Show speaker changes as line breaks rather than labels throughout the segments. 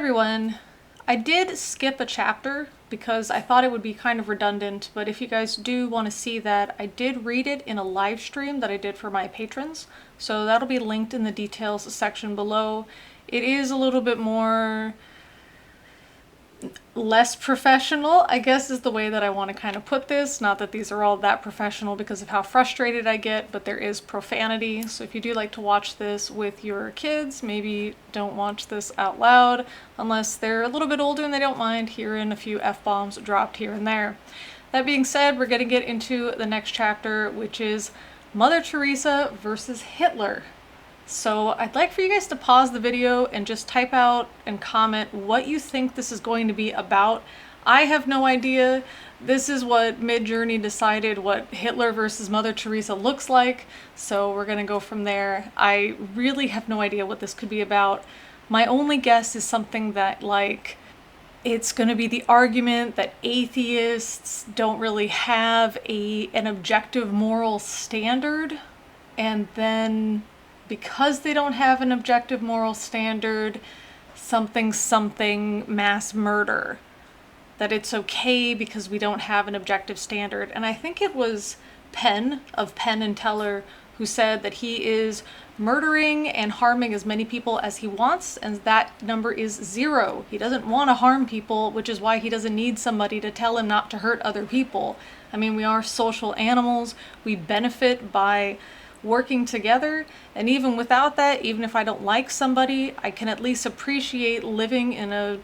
everyone. I did skip a chapter because I thought it would be kind of redundant, but if you guys do want to see that, I did read it in a live stream that I did for my patrons, so that'll be linked in the details section below. It is a little bit less professional, I guess is the way that I want to kind of put this. Not that these are all that professional because of how frustrated I get, but there is profanity. So if you do like to watch this with your kids, maybe don't watch this out loud unless they're a little bit older and they don't mind hearing a few F-bombs dropped here and there. That being said, we're going to get into the next chapter, which is Mother Teresa versus Hitler. So I'd like for you guys to pause the video and just type out and comment what you think this is going to be about. I have no idea. This is what Midjourney decided what Hitler versus Mother Teresa looks like, so we're gonna go from there. I really have no idea what this could be about. My only guess is something that, like, it's gonna be the argument that atheists don't really have an objective moral standard, and then because they don't have an objective moral standard, something mass murder. That it's okay because we don't have an objective standard. And I think it was Penn of Penn and Teller who said that he is murdering and harming as many people as he wants, and that number is 0. He doesn't want to harm people, which is why he doesn't need somebody to tell him not to hurt other people. I mean, we are social animals. We benefit by working together, and even without that, even if I don't like somebody, I can at least appreciate living in a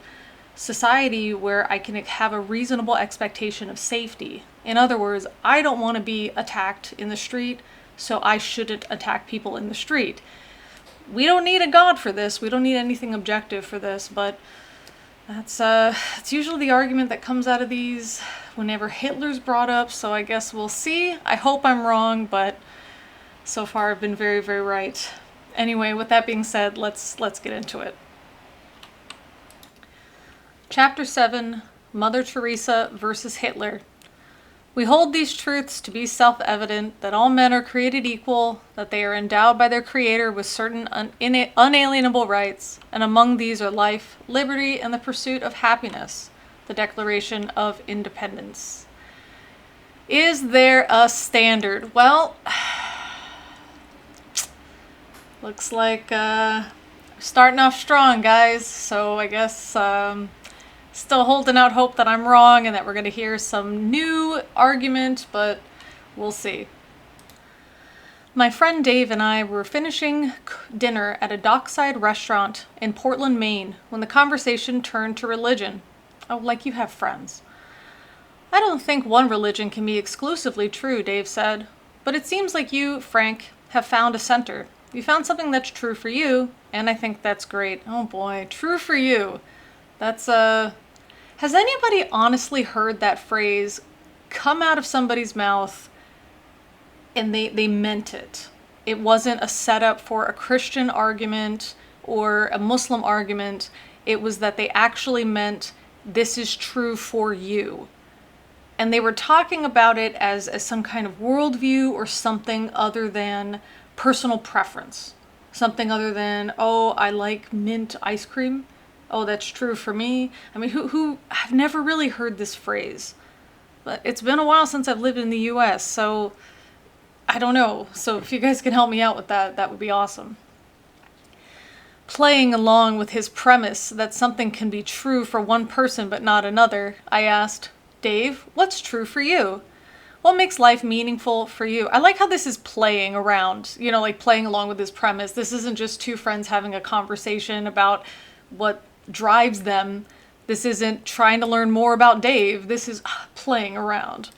society where I can have a reasonable expectation of safety. In other words, I don't want to be attacked in the street, so I shouldn't attack people in the street. We don't need a god for this. We don't need anything objective for this, but it's usually the argument that comes out of these whenever Hitler's brought up, so I guess we'll see. I hope I'm wrong, but so far I've been very, very right. Anyway, with that being said, let's get into it. Chapter 7, Mother Teresa versus Hitler. We hold these truths to be self-evident, that all men are created equal, that they are endowed by their Creator with certain unalienable rights, and among these are life, liberty, and the pursuit of happiness, the Declaration of Independence. Is there a standard? Well, looks like starting off strong, guys, so I guess still holding out hope that I'm wrong and that we're going to hear some new argument, but we'll see. My friend Dave and I were finishing dinner at a dockside restaurant in Portland, Maine, when the conversation turned to religion. Oh, like you have friends. I don't think one religion can be exclusively true, Dave said, but it seems like you, Frank, have found a center. You found something that's true for you, and I think that's great. Oh boy, true for you. That's, has anybody honestly heard that phrase come out of somebody's mouth and they meant it? It wasn't a setup for a Christian argument or a Muslim argument. It was that they actually meant this is true for you. And they were talking about it as some kind of worldview or something other than personal preference. Something other than, oh, I like mint ice cream. Oh, that's true for me. I mean, I've never really heard this phrase. But it's been a while since I've lived in the US, so I don't know. So if you guys can help me out with that, that would be awesome. Playing along with his premise that something can be true for one person but not another, I asked, Dave, what's true for you? What makes life meaningful for you? I like how this is playing around, you know, like playing along with his premise. This isn't just two friends having a conversation about what drives them. This isn't trying to learn more about Dave. This is playing around.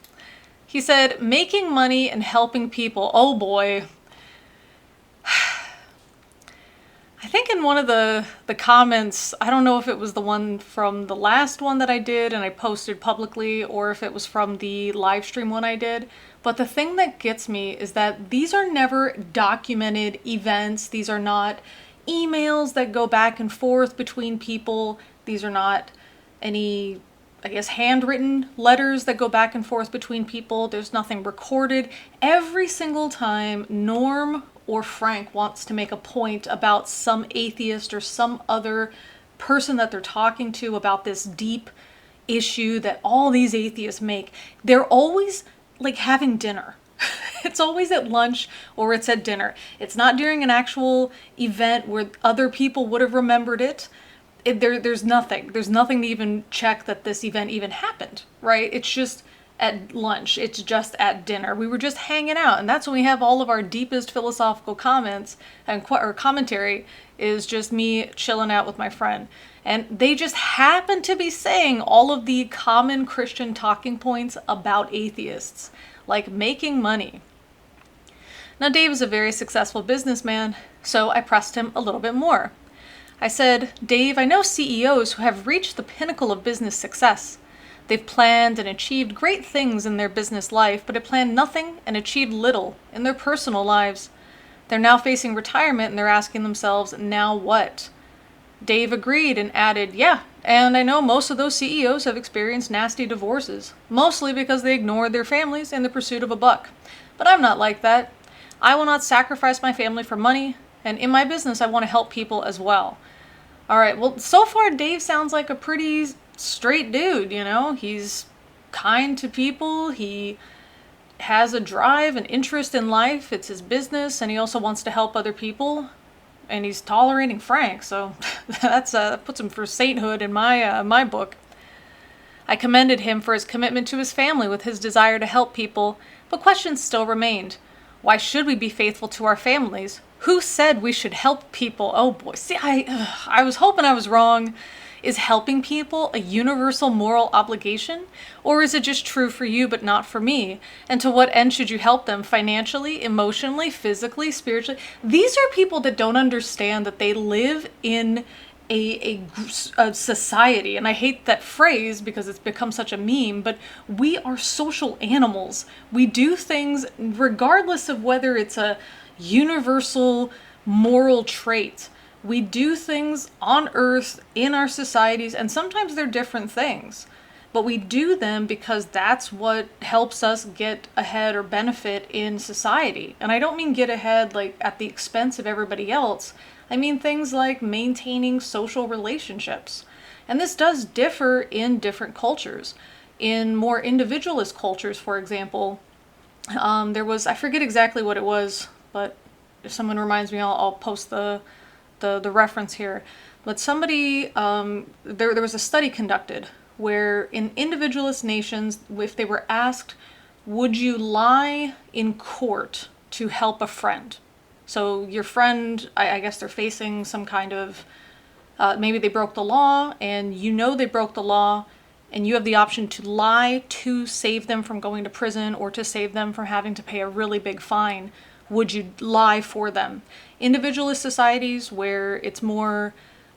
He said, making money and helping people. Oh boy. I think in one of the comments, I don't know if it was the one from the last one that I did and I posted publicly, or if it was from the live stream one I did, but the thing that gets me is that these are never documented events. These are not emails that go back and forth between people. These are not any, I guess, handwritten letters that go back and forth between people. There's nothing recorded. Every single time Norm or Frank wants to make a point about some atheist or some other person that they're talking to about this deep issue that all these atheists make, they're always like having dinner. It's always at lunch or it's at dinner. It's not during an actual event where other people would have remembered it. There's nothing. There's nothing to even check that this event even happened, right? It's just at lunch. It's just at dinner. We were just hanging out. And that's when we have all of our deepest philosophical comments and or commentary is just me chilling out with my friend. And they just happen to be saying all of the common Christian talking points about atheists, like making money. Now, Dave is a very successful businessman, so I pressed him a little bit more. I said, Dave, I know CEOs who have reached the pinnacle of business success. They've planned and achieved great things in their business life, but have planned nothing and achieved little in their personal lives. They're now facing retirement and they're asking themselves, now what? Dave agreed and added, yeah, and I know most of those CEOs have experienced nasty divorces, mostly because they ignored their families in the pursuit of a buck. But I'm not like that. I will not sacrifice my family for money, and in my business I want to help people as well. All right, well, so far Dave sounds like a pretty straight dude, you know? He's kind to people, he has a drive and interest in life, it's his business, and he also wants to help other people. And he's tolerating Frank, so that's puts him for sainthood in my book. I commended him for his commitment to his family with his desire to help people, but questions still remained. Why should we be faithful to our families? Who said we should help people? Oh boy, see, I was hoping I was wrong. Is helping people a universal moral obligation? Or is it just true for you but not for me? And to what end should you help them? Financially, emotionally, physically, spiritually? These are people that don't understand that they live in a society. And I hate that phrase because it's become such a meme, but we are social animals. We do things regardless of whether it's a universal moral trait. We do things on earth, in our societies, and sometimes they're different things. But we do them because that's what helps us get ahead or benefit in society. And I don't mean get ahead like at the expense of everybody else. I mean things like maintaining social relationships. And this does differ in different cultures. In more individualist cultures, for example, I forget exactly what it was, but if someone reminds me, I'll post the reference here, but somebody, there was a study conducted where in individualist nations, if they were asked, would you lie in court to help a friend? So your friend, I guess they're facing some kind of, maybe they broke the law and you know they broke the law and you have the option to lie to save them from going to prison or to save them from having to pay a really big fine. Would you lie for them? Individualist societies where it's more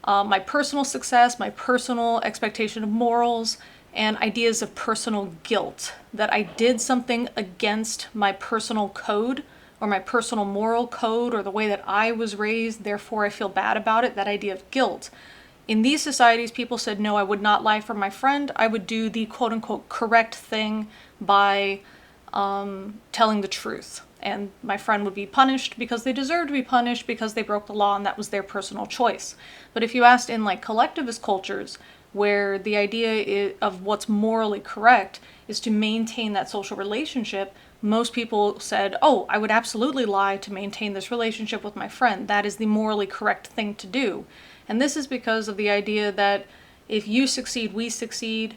my personal success, my personal expectation of morals, and ideas of personal guilt, that I did something against my personal code or my personal moral code or the way that I was raised, therefore I feel bad about it, that idea of guilt. In these societies, people said, no, I would not lie for my friend. I would do the quote-unquote correct thing by telling the truth. And my friend would be punished because they deserved to be punished because they broke the law and that was their personal choice. But if you asked in like collectivist cultures, where the idea of what's morally correct is to maintain that social relationship, most people said, oh, I would absolutely lie to maintain this relationship with my friend. That is the morally correct thing to do. And this is because of the idea that if you succeed, we succeed.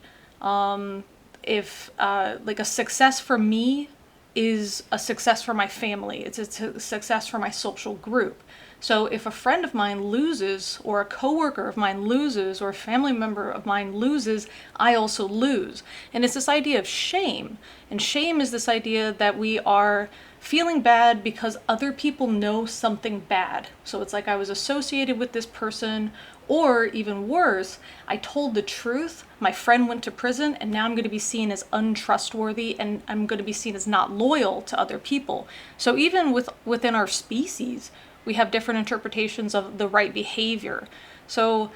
If like a success for me is a success for my family. It's a success for my social group. So if a friend of mine loses, or a coworker of mine loses, or a family member of mine loses, I also lose. And it's this idea of shame. And shame is this idea that we are feeling bad because other people know something bad. So it's like I was associated with this person, or even worse, I told the truth, my friend went to prison, and now I'm going to be seen as untrustworthy, and I'm going to be seen as not loyal to other people. So even within our species, we have different interpretations of the right behavior. So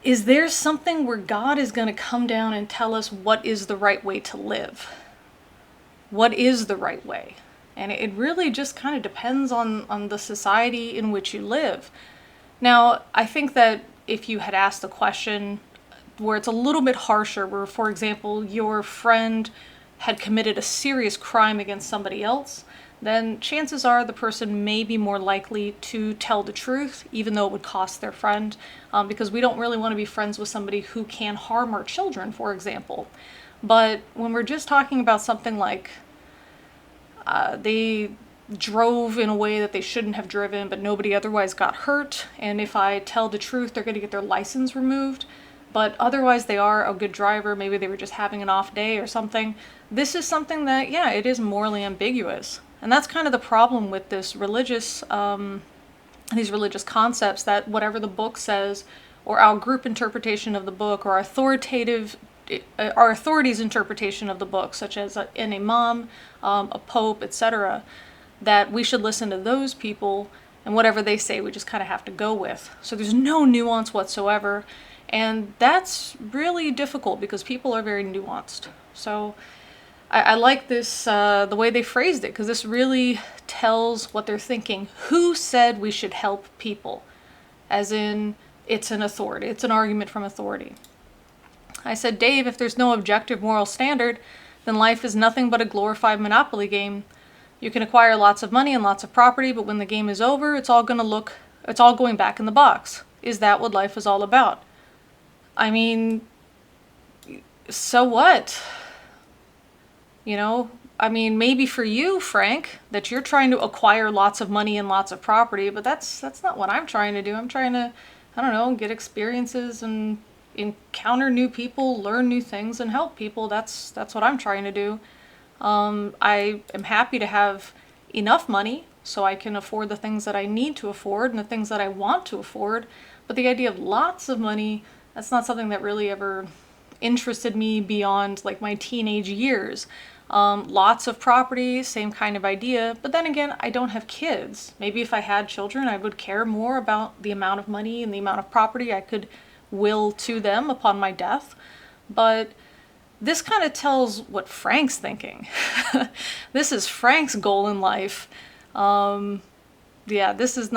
is there something where God is going to come down and tell us what is the right way to live? What is the right way? And it really just kind of depends on the society in which you live. Now, I think that if you had asked a question where it's a little bit harsher, where, for example, your friend had committed a serious crime against somebody else, then chances are the person may be more likely to tell the truth, even though it would cost their friend, because we don't really want to be friends with somebody who can harm our children, for example. But when we're just talking about something like they drove in a way that they shouldn't have driven, but nobody otherwise got hurt, and if I tell the truth, they're going to get their license removed, but otherwise they are a good driver, maybe they were just having an off day or something. This is something that, yeah, it is morally ambiguous. And that's kind of the problem with this these religious concepts, that whatever the book says, or our group interpretation of the book, or our authorities' interpretation of the book, such as an imam, a pope, etc., that we should listen to those people, and whatever they say, we just kind of have to go with. So there's no nuance whatsoever, and that's really difficult because people are very nuanced. So I like this, the way they phrased it, because this really tells what they're thinking. Who said we should help people? As in, it's an authority. It's an argument from authority. I said, Dave, if there's no objective moral standard, then life is nothing but a glorified Monopoly game. You can acquire lots of money and lots of property, but when the game is over, it's all going back in the box. Is that what life is all about? I mean, so what? You know, I mean, maybe for you, Frank, that you're trying to acquire lots of money and lots of property, but that's not what I'm trying to do. I'm trying to, I don't know, get experiences and encounter new people, learn new things, and help people. That's what I'm trying to do. I am happy to have enough money so I can afford the things that I need to afford and the things that I want to afford. But the idea of lots of money, that's not something that really ever interested me beyond like my teenage years. Lots of property, same kind of idea. But then again, I don't have kids. Maybe if I had children, I would care more about the amount of money and the amount of property I could will to them upon my death. But this kind of tells what Frank's thinking. This is Frank's goal in life. Yeah, this is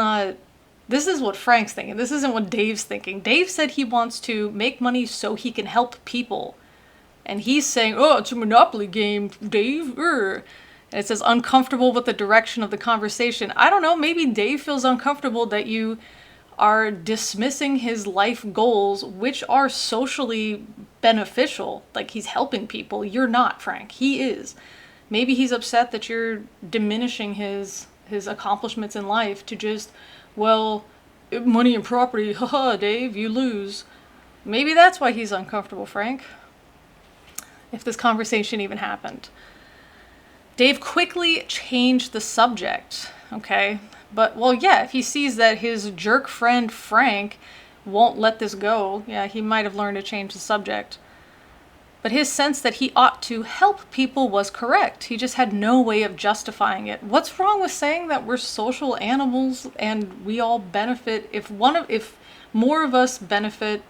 what Frank's thinking. This isn't what Dave's thinking. Dave said he wants to make money so he can help people. And he's saying, oh, it's a Monopoly game, Dave. And it says uncomfortable with the direction of the conversation. I don't know, maybe Dave feels uncomfortable that you are dismissing his life goals, which are socially beneficial. Like, he's helping people. You're not, Frank. He is. Maybe he's upset that you're diminishing his accomplishments in life to just, well, money and property, haha, Dave, you lose. Maybe that's why he's uncomfortable, Frank. If this conversation even happened. Dave quickly changed the subject, okay? But, well, yeah, if he sees that his jerk friend Frank won't let this go, yeah, he might have learned to change the subject. But his sense that he ought to help people was correct. He just had no way of justifying it. What's wrong with saying that we're social animals and we all benefit? If more of us benefit,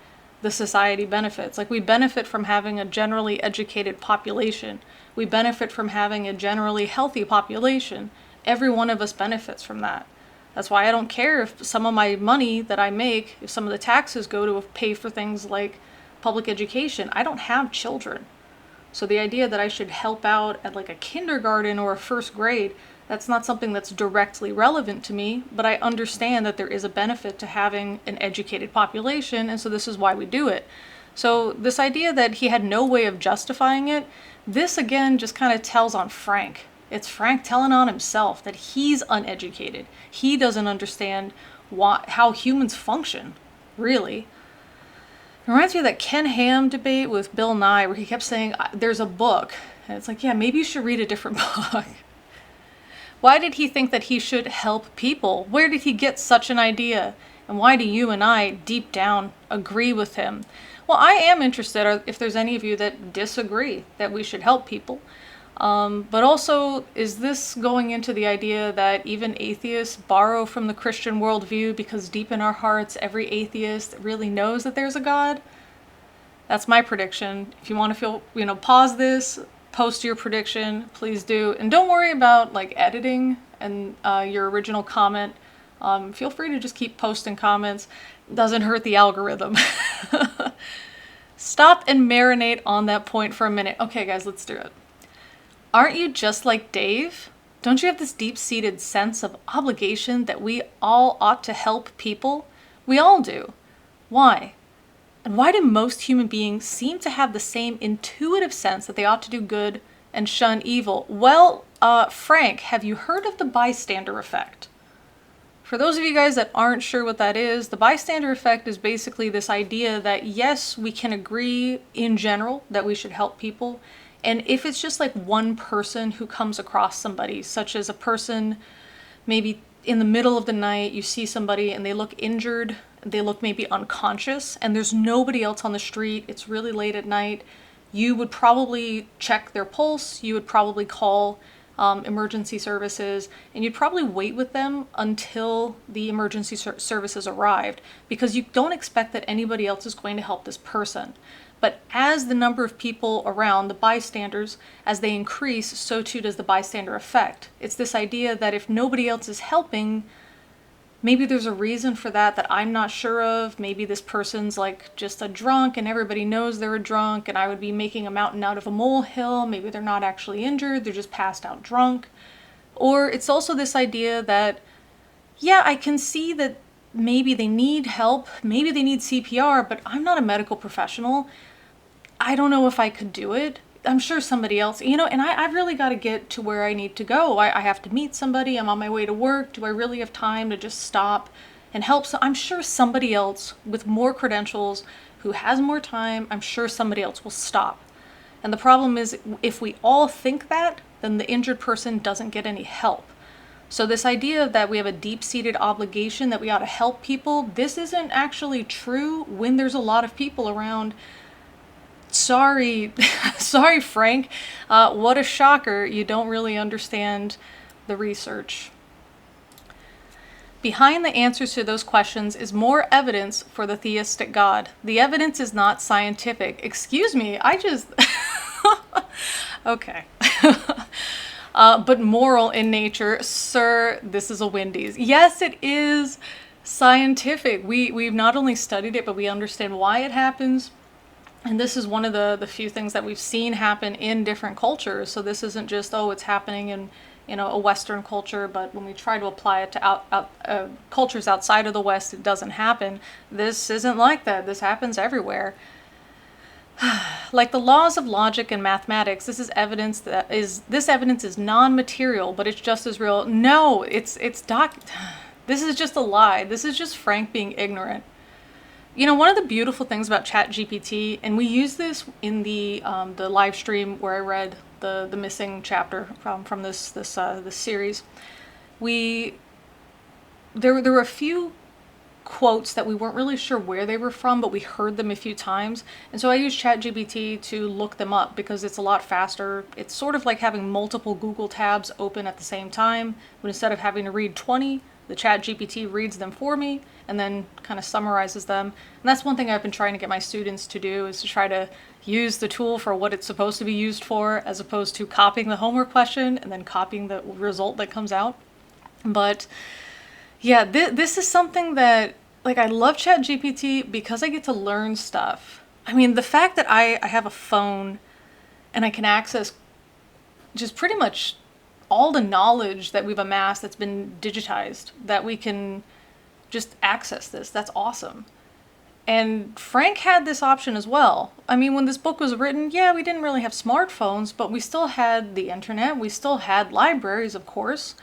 the society benefits. Like, we benefit from having a generally educated population. We benefit from having a generally healthy population. Every one of us benefits from that. That's why I don't care if some of my money that I make, if some of the taxes go to pay for things like public education. I don't have children. So the idea that I should help out at like a kindergarten or a first grade, that's not something that's directly relevant to me, but I understand that there is a benefit to having an educated population, and so this is why we do it. So this idea that he had no way of justifying it, this again just kind of tells on Frank. It's Frank telling on himself that he's uneducated. He doesn't understand how humans function, really. It reminds me of that Ken Ham debate with Bill Nye where he kept saying, there's a book. And it's like, yeah, maybe you should read a different book. Why did he think that he should help people? Where did he get such an idea? And why do you and I, deep down, agree with him? Well, I am interested if there's any of you that disagree that we should help people. But also, is this going into the idea that even atheists borrow from the Christian worldview because deep in our hearts, every atheist really knows that there's a God? That's my prediction. If you want to pause this, post your prediction, please do. And don't worry about like editing and your original comment. Feel free to just keep posting comments. Doesn't hurt the algorithm. Stop and marinate on that point for a minute. Okay, guys, let's do it. Aren't you just like Dave? Don't you have this deep-seated sense of obligation that we all ought to help people? We all do. Why? And why do most human beings seem to have the same intuitive sense that they ought to do good and shun evil? Well, Frank, have you heard of the bystander effect? For those of you guys that aren't sure what that is, the bystander effect is basically this idea that yes, we can agree in general that we should help people. And if it's just like one person who comes across somebody, such as a person maybe in the middle of the night, you see somebody and they look injured, they look maybe unconscious, and there's nobody else on the street, it's really late at night, you would probably check their pulse, you would probably call emergency services, and you'd probably wait with them until the emergency services arrived, because you don't expect that anybody else is going to help this person. But as the number of people around, the bystanders, as they increase, so too does the bystander effect. It's this idea that if nobody else is helping, maybe there's a reason for that I'm not sure of. Maybe this person's like just a drunk and everybody knows they're a drunk, and I would be making a mountain out of a molehill. Maybe they're not actually injured, they're just passed out drunk. Or it's also this idea that, yeah, I can see that maybe they need help, maybe they need CPR, but I'm not a medical professional. I don't know if I could do it. I'm sure somebody else, and I've really got to get to where I need to go. I have to meet somebody. I'm on my way to work. Do I really have time to just stop and help? So I'm sure somebody else with more credentials who has more time, I'm sure somebody else will stop. And the problem is, if we all think that, then the injured person doesn't get any help. So this idea that we have a deep-seated obligation that we ought to help people, this isn't actually true when there's a lot of people around. Sorry, sorry, Frank. What a shocker. You don't really understand the research. Behind the answers to those questions is more evidence for the theistic God. The evidence is not scientific. Excuse me, I just... Okay. But moral in nature. Sir, this is a Wendy's. Yes, it is scientific. We've not only studied it, but we understand why it happens. And this is one of the few things that we've seen happen in different cultures. So this isn't just, oh, it's happening in a Western culture, but when we try to apply it to cultures outside of the West, it doesn't happen. This isn't like that. This happens everywhere. Like the laws of logic and mathematics, this evidence is non-material, but it's just as real. No, this is just a lie. This is just Frank being ignorant. One of the beautiful things about ChatGPT, and we use this in the live stream where I read the missing chapter from this series. There were a few quotes that we weren't really sure where they were from, but we heard them a few times, and so I used ChatGPT to look them up because it's a lot faster. It's sort of like having multiple Google tabs open at the same time, but instead of having to read 20, the ChatGPT reads them for me and then kind of summarizes them. And that's one thing I've been trying to get my students to do, is to try to use the tool for what it's supposed to be used for, as opposed to copying the homework question and then copying the result that comes out. But yeah, this is something that, like, I love ChatGPT because I get to learn stuff. I mean, the fact that I have a phone and I can access just pretty much all the knowledge that we've amassed that's been digitized, that we can just access this. That's awesome. And Frank had this option as well. I mean, when this book was written, yeah, we didn't really have smartphones, but we still had the internet. We still had libraries, of course.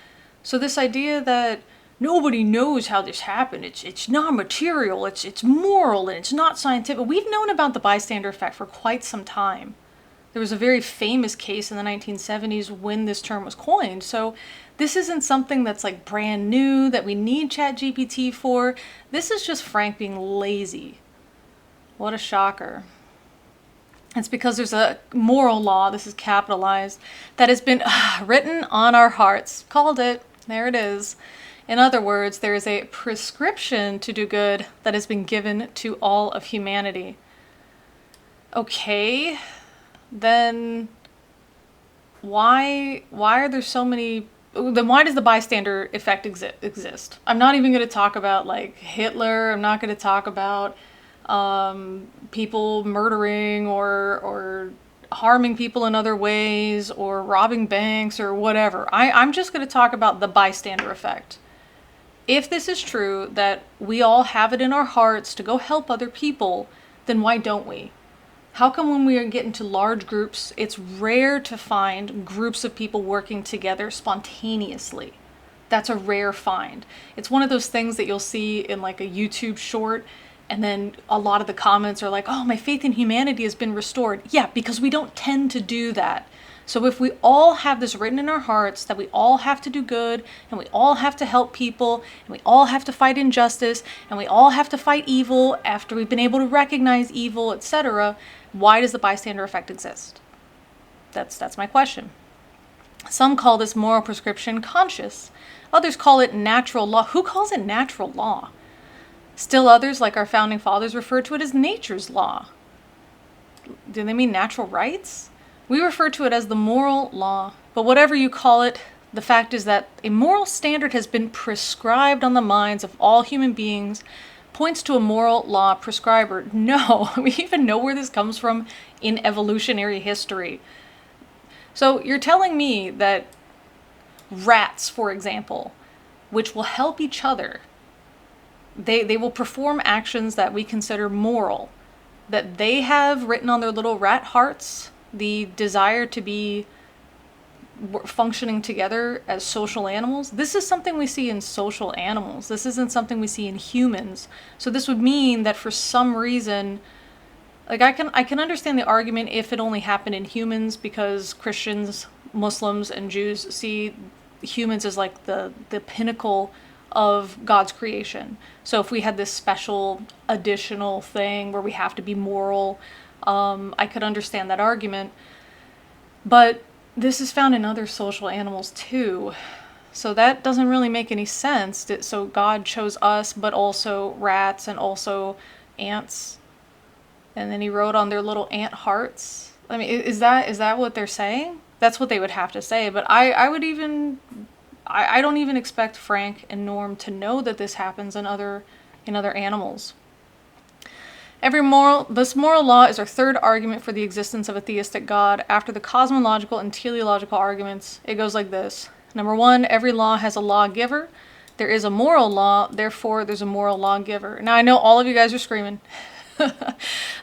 So this idea that nobody knows how this happened, it's not material, it's moral, and it's not scientific. We've known about the bystander effect for quite some time. There was a very famous case in the 1970s when this term was coined. So this isn't something that's like brand new that we need ChatGPT for. This is just Frank being lazy. What a shocker. It's because there's a moral law, this is capitalized, that has been written on our hearts. Called it. There it is. In other words, there is a prescription to do good that has been given to all of humanity. Okay. Then why are there so many then why does the bystander effect exist? I'm not even going to talk about like Hitler. I'm not going to talk about people murdering or harming people in other ways or robbing banks or whatever. I'm just going to talk about the bystander effect. If this is true, that we all have it in our hearts to go help other people, then why don't we? How come when we get into large groups, it's rare to find groups of people working together spontaneously? That's a rare find. It's one of those things that you'll see in like a YouTube short, and then a lot of the comments are like, oh, my faith in humanity has been restored. Yeah, because we don't tend to do that. So if we all have this written in our hearts that we all have to do good, and we all have to help people, and we all have to fight injustice, and we all have to fight evil after we've been able to recognize evil, etc., why does the bystander effect exist? That's my question. Some call this moral prescription conscious. Others call it natural law. Who calls it natural law? Still others, like our founding fathers, refer to it as nature's law. Do they mean natural rights? We refer to it as the moral law, but whatever you call it, the fact is that a moral standard has been prescribed on the minds of all human beings, points to a moral law prescriber. No, we even know where this comes from in evolutionary history. So you're telling me that rats, for example, which will help each other, they will perform actions that we consider moral, that they have written on their little rat hearts the desire to be functioning together as social animals. This is something we see in social animals. This isn't something we see in humans. So this would mean that for some reason, like I can understand the argument if it only happened in humans, because Christians, Muslims, and Jews see humans as like the pinnacle of God's creation. So if we had this special additional thing where we have to be moral, I could understand that argument. But this is found in other social animals too. So that doesn't really make any sense. So God chose us, but also rats and also ants. And then he wrote on their little ant hearts. I mean, is that what they're saying? That's what they would have to say. But I don't even expect Frank and Norm to know that this happens in other animals. This moral law is our third argument for the existence of a theistic God. After the cosmological and teleological arguments, it goes like this. Number one, every law has a lawgiver. There is a moral law, therefore there's a moral lawgiver. Now I know all of you guys are screaming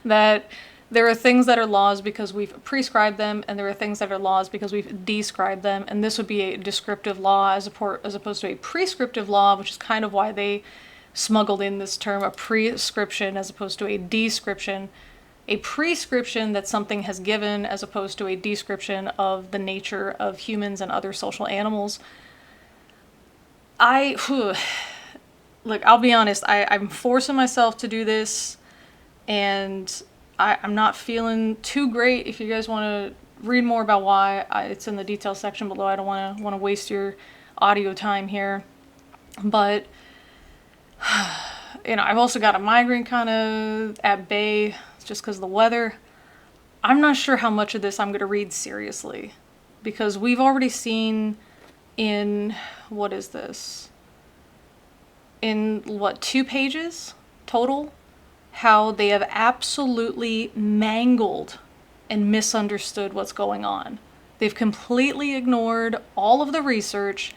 that there are things that are laws because we've prescribed them, and there are things that are laws because we've described them, and this would be a descriptive law as opposed to a prescriptive law, which is kind of why they smuggled in this term, a prescription as opposed to a description. A prescription that something has given as opposed to a description of the nature of humans and other social animals. Look, I'll be honest, I'm forcing myself to do this, and I'm not feeling too great. If you guys want to read more about why, it's in the details section below. I don't want to waste your audio time here. But I've also got a migraine kind of at bay just because of the weather. I'm not sure how much of this I'm going to read seriously, because we've already seen in, what is this? In 2 pages total, how they have absolutely mangled and misunderstood what's going on. They've completely ignored all of the research,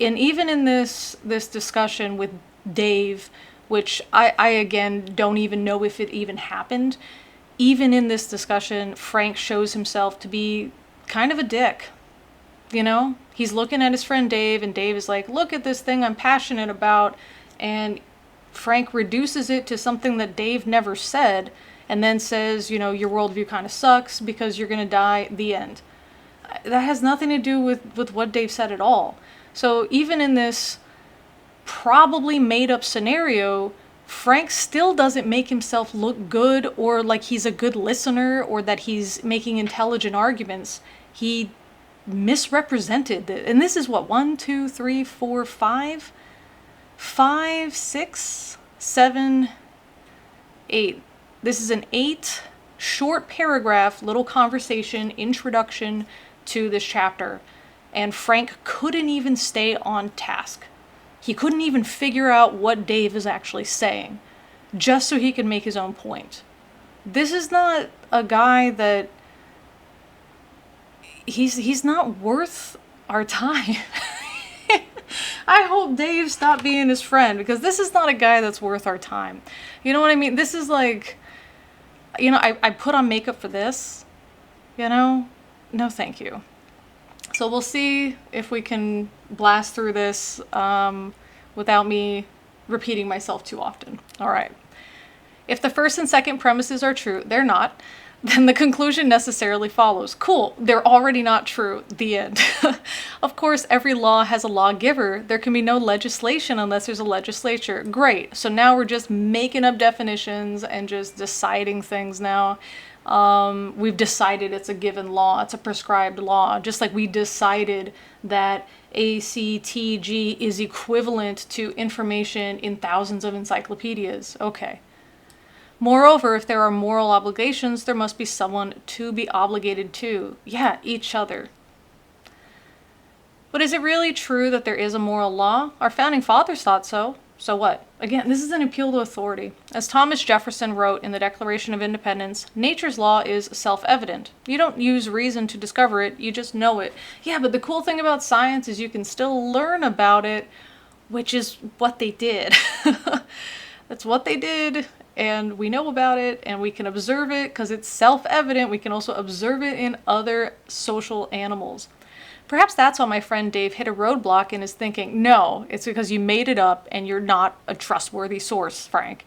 and even in this discussion with Dave, which I again don't even know if it even happened, even in this discussion, Frank shows himself to be kind of a dick. He's looking at his friend Dave, and Dave is like, look at this thing I'm passionate about, and Frank reduces it to something that Dave never said, and then says, your worldview kind of sucks because you're going to die, the end. That has nothing to do with what Dave said at all. So even in this probably made up scenario, Frank still doesn't make himself look good or like he's a good listener or that he's making intelligent arguments. He misrepresented it. And this is what, 1, 2, 3, 4, 5, 6, 7, 8. This is an 8 short paragraph little conversation introduction to this chapter. And Frank couldn't even stay on task. He couldn't even figure out what Dave is actually saying, just so he could make his own point. This is not a guy that... He's not worth our time. I hope Dave stopped being his friend, because this is not a guy that's worth our time. You know what I mean? This is like... I put on makeup for this, No, thank you. So we'll see if we can blast through this without me repeating myself too often. All right. If the first and second premises are true, they're not, then the conclusion necessarily follows. Cool, they're already not true. The end. Of course, every law has a lawgiver. There can be no legislation unless there's a legislature. Great. So now we're just making up definitions and just deciding things now. We've decided it's a given law. It's a prescribed law. Just like we decided that ACTG is equivalent to information in thousands of encyclopedias. Okay. Moreover, if there are moral obligations, there must be someone to be obligated to. Yeah, each other. But is it really true that there is a moral law? Our founding fathers thought so. So what? Again, this is an appeal to authority. As Thomas Jefferson wrote in the Declaration of Independence, nature's law is self-evident. You don't use reason to discover it, you just know it. Yeah, but the cool thing about science is you can still learn about it, which is what they did. That's what they did. And we know about it, and we can observe it because it's self-evident. We can also observe it in other social animals. Perhaps that's why my friend Dave hit a roadblock and is thinking, no, it's because you made it up and you're not a trustworthy source, Frank.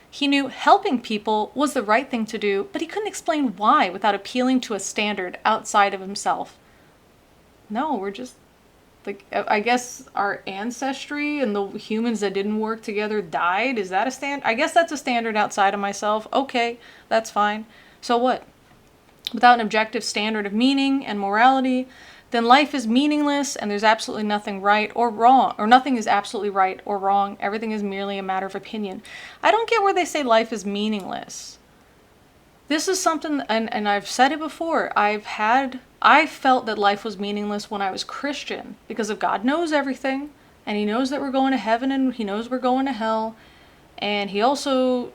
He knew helping people was the right thing to do, but he couldn't explain why without appealing to a standard outside of himself. No, we're just... I guess our ancestry and the humans that didn't work together died. Is that a standard? I guess that's a standard outside of myself. Okay, that's fine. So what? Without an objective standard of meaning and morality, then life is meaningless and there's absolutely nothing right or wrong, or nothing is absolutely right or wrong. Everything is merely a matter of opinion. I don't get where they say life is meaningless. This is something, and I've said it before, I felt that life was meaningless when I was Christian, because of God knows everything, and he knows that we're going to heaven, and he knows we're going to hell, and we're also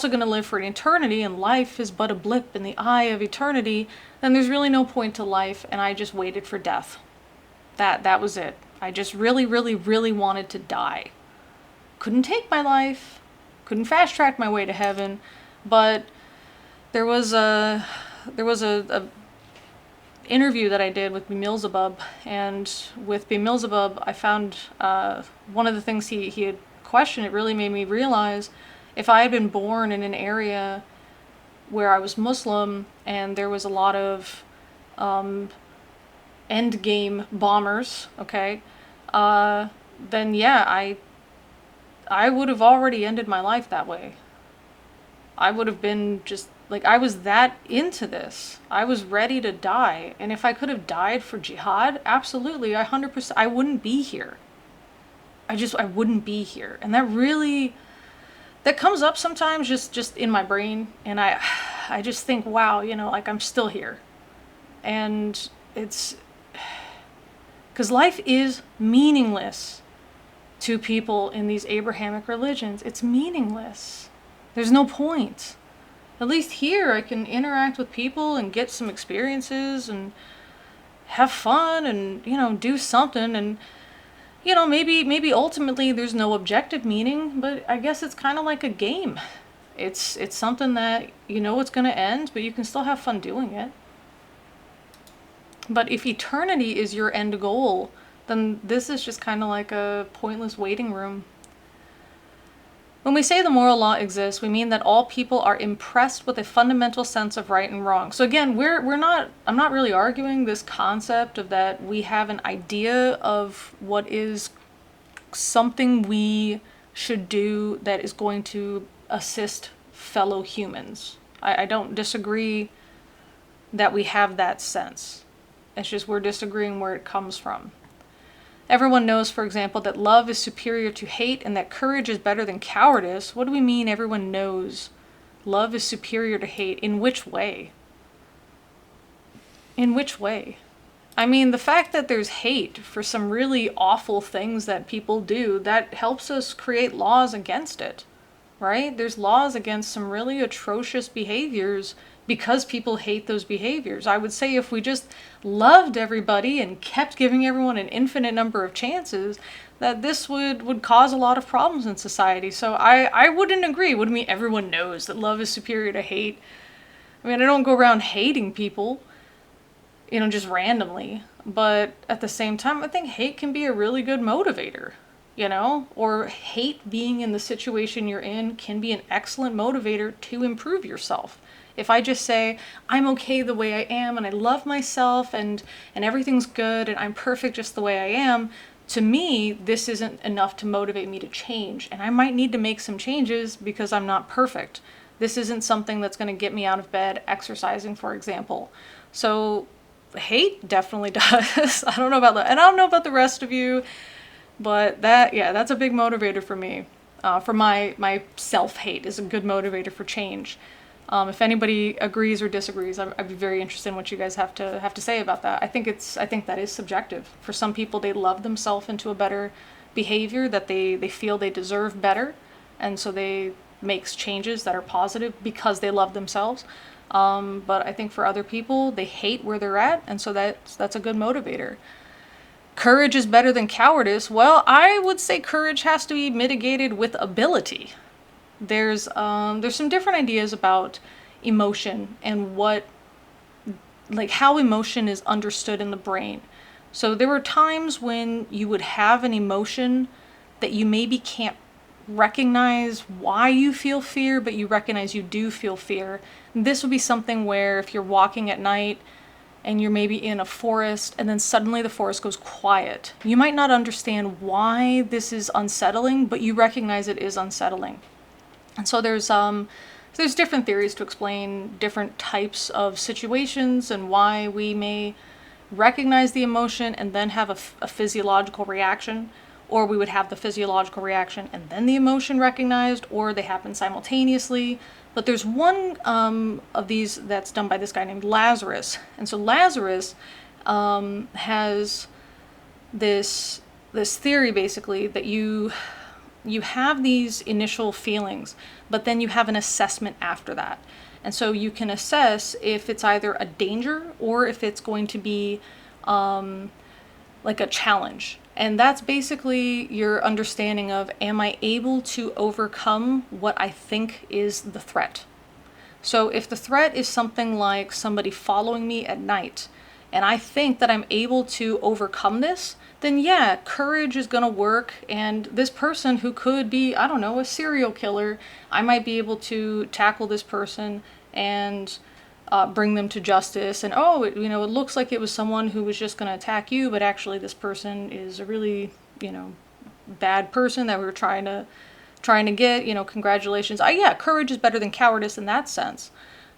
going to live for an eternity, and life is but a blip in the eye of eternity, then there's really no point to life, and I just waited for death. That was it. I just really, really, really wanted to die. Couldn't take my life, couldn't fast track my way to heaven, but there was a interview that I did with Beelzebub, and with Beelzebub I found one of the things he had questioned. It really made me realize, if I had been born in an area where I was Muslim and there was a lot of endgame bombers, okay, then yeah, I would have already ended my life that way. I would have been just... I was that into this. I was ready to die. And if I could have died for jihad, absolutely, 100%, I wouldn't be here. I wouldn't be here. And that comes up sometimes just in my brain. And I just think, wow, I'm still here. And it's... because life is meaningless to people in these Abrahamic religions. It's meaningless. There's no point. At least here I can interact with people and get some experiences and have fun and, do something. And, maybe ultimately there's no objective meaning, but I guess it's kind of like a game. It's something that it's going to end, but you can still have fun doing it. But if eternity is your end goal, then this is just kind of like a pointless waiting room. When we say the moral law exists, we mean that all people are impressed with a fundamental sense of right and wrong. So again, I'm not really arguing this concept of that we have an idea of what is something we should do that is going to assist fellow humans. I don't disagree that we have that sense. It's just we're disagreeing where it comes from. Everyone knows, for example, that love is superior to hate and that courage is better than cowardice. What do we mean everyone knows love is superior to hate? In which way? In which way? I mean, the fact that there's hate for some really awful things that people do, that helps us create laws against it, right? There's laws against some really atrocious behaviors because people hate those behaviors. I would say if we just loved everybody and kept giving everyone an infinite number of chances, that this would cause a lot of problems in society. So I wouldn't agree. What do you mean everyone knows that love is superior to hate? I mean, I don't go around hating people, just randomly. But at the same time, I think hate can be a really good motivator, or hate being in the situation you're in can be an excellent motivator to improve yourself. If I just say, I'm okay the way I am and I love myself and everything's good and I'm perfect just the way I am, to me, this isn't enough to motivate me to change. And I might need to make some changes because I'm not perfect. This isn't something that's going to get me out of bed exercising, for example. So hate definitely does. I don't know about that. And I don't know about the rest of you, but that's a big motivator for me. For my self-hate is a good motivator for change. If anybody agrees or disagrees, I'd be very interested in what you guys have to say about that. I think that is subjective. For some people, they love themselves into a better behavior, that they feel they deserve better, and so they makes changes that are positive because they love themselves. But I think for other people, they hate where they're at, and so that's a good motivator. Courage is better than cowardice. Well, I would say courage has to be mitigated with ability. There's some different ideas about emotion and how emotion is understood in the brain. So there were times when you would have an emotion that you maybe can't recognize why you feel fear, but you recognize you do feel fear. This would be something where if you're walking at night and you're maybe in a forest and then suddenly the forest goes quiet, you might not understand why this is unsettling, but you recognize it is unsettling. And so there's different theories to explain different types of situations and why we may recognize the emotion and then have a physiological reaction, or we would have the physiological reaction and then the emotion recognized, or they happen simultaneously. But there's one of these that's done by this guy named Lazarus. And so Lazarus has this theory basically that you have these initial feelings, but then you have an assessment after that. And so you can assess if it's either a danger or if it's going to be like a challenge. And that's basically your understanding of, am I able to overcome what I think is the threat? So if the threat is something like somebody following me at night, and I think that I'm able to overcome this, then yeah, courage is going to work. And this person who could be, I don't know, a serial killer, I might be able to tackle this person and bring them to justice. And it looks like it was someone who was just going to attack you, but actually this person is a really, bad person that we were trying to get, congratulations. Yeah, courage is better than cowardice in that sense.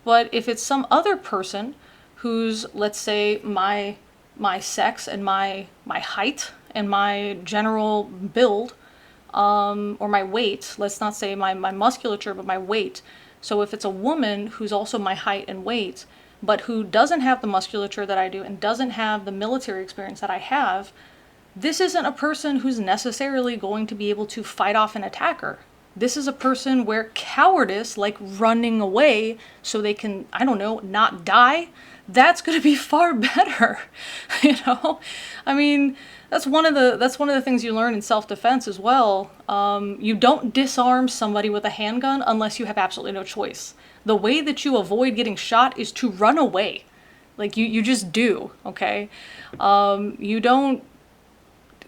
But if it's some other person who's, let's say, my sex and my height and my general build, or my weight, let's not say my musculature, but my weight. So if it's a woman who's also my height and weight, but who doesn't have the musculature that I do and doesn't have the military experience that I have, this isn't a person who's necessarily going to be able to fight off an attacker. This is a person where cowardice, like running away so they can, I don't know, not die, that's going to be far better. I mean, that's one of the things you learn in self-defense as well. You don't disarm somebody with a handgun unless you have absolutely no choice. The way that you avoid getting shot is to run away. Like you just do, okay?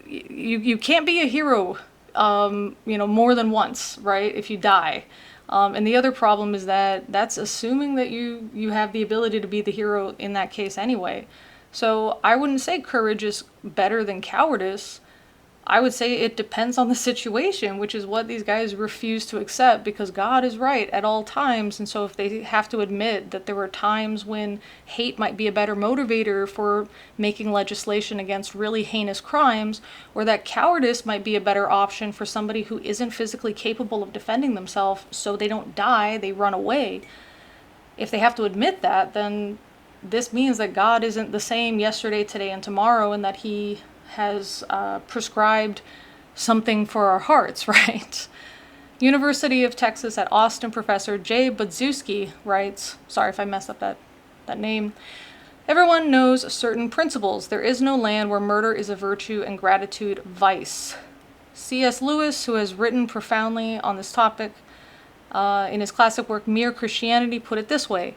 You can't be a hero, more than once, right? If you die. And the other problem is that's assuming that you have the ability to be the hero in that case anyway. So I wouldn't say courage is better than cowardice. I would say it depends on the situation, which is what these guys refuse to accept, because God is right at all times. And so if they have to admit that there were times when hate might be a better motivator for making legislation against really heinous crimes, or that cowardice might be a better option for somebody who isn't physically capable of defending themselves so they don't die, they run away. If they have to admit that, then this means that God isn't the same yesterday, today, and tomorrow, and that he has prescribed something for our hearts, right? University of Texas at Austin professor Jay Budzinski writes, sorry if I messed up that name, everyone knows certain principles. There is no land where murder is a virtue and gratitude vice. C.S. Lewis, who has written profoundly on this topic in his classic work Mere Christianity, put it this way.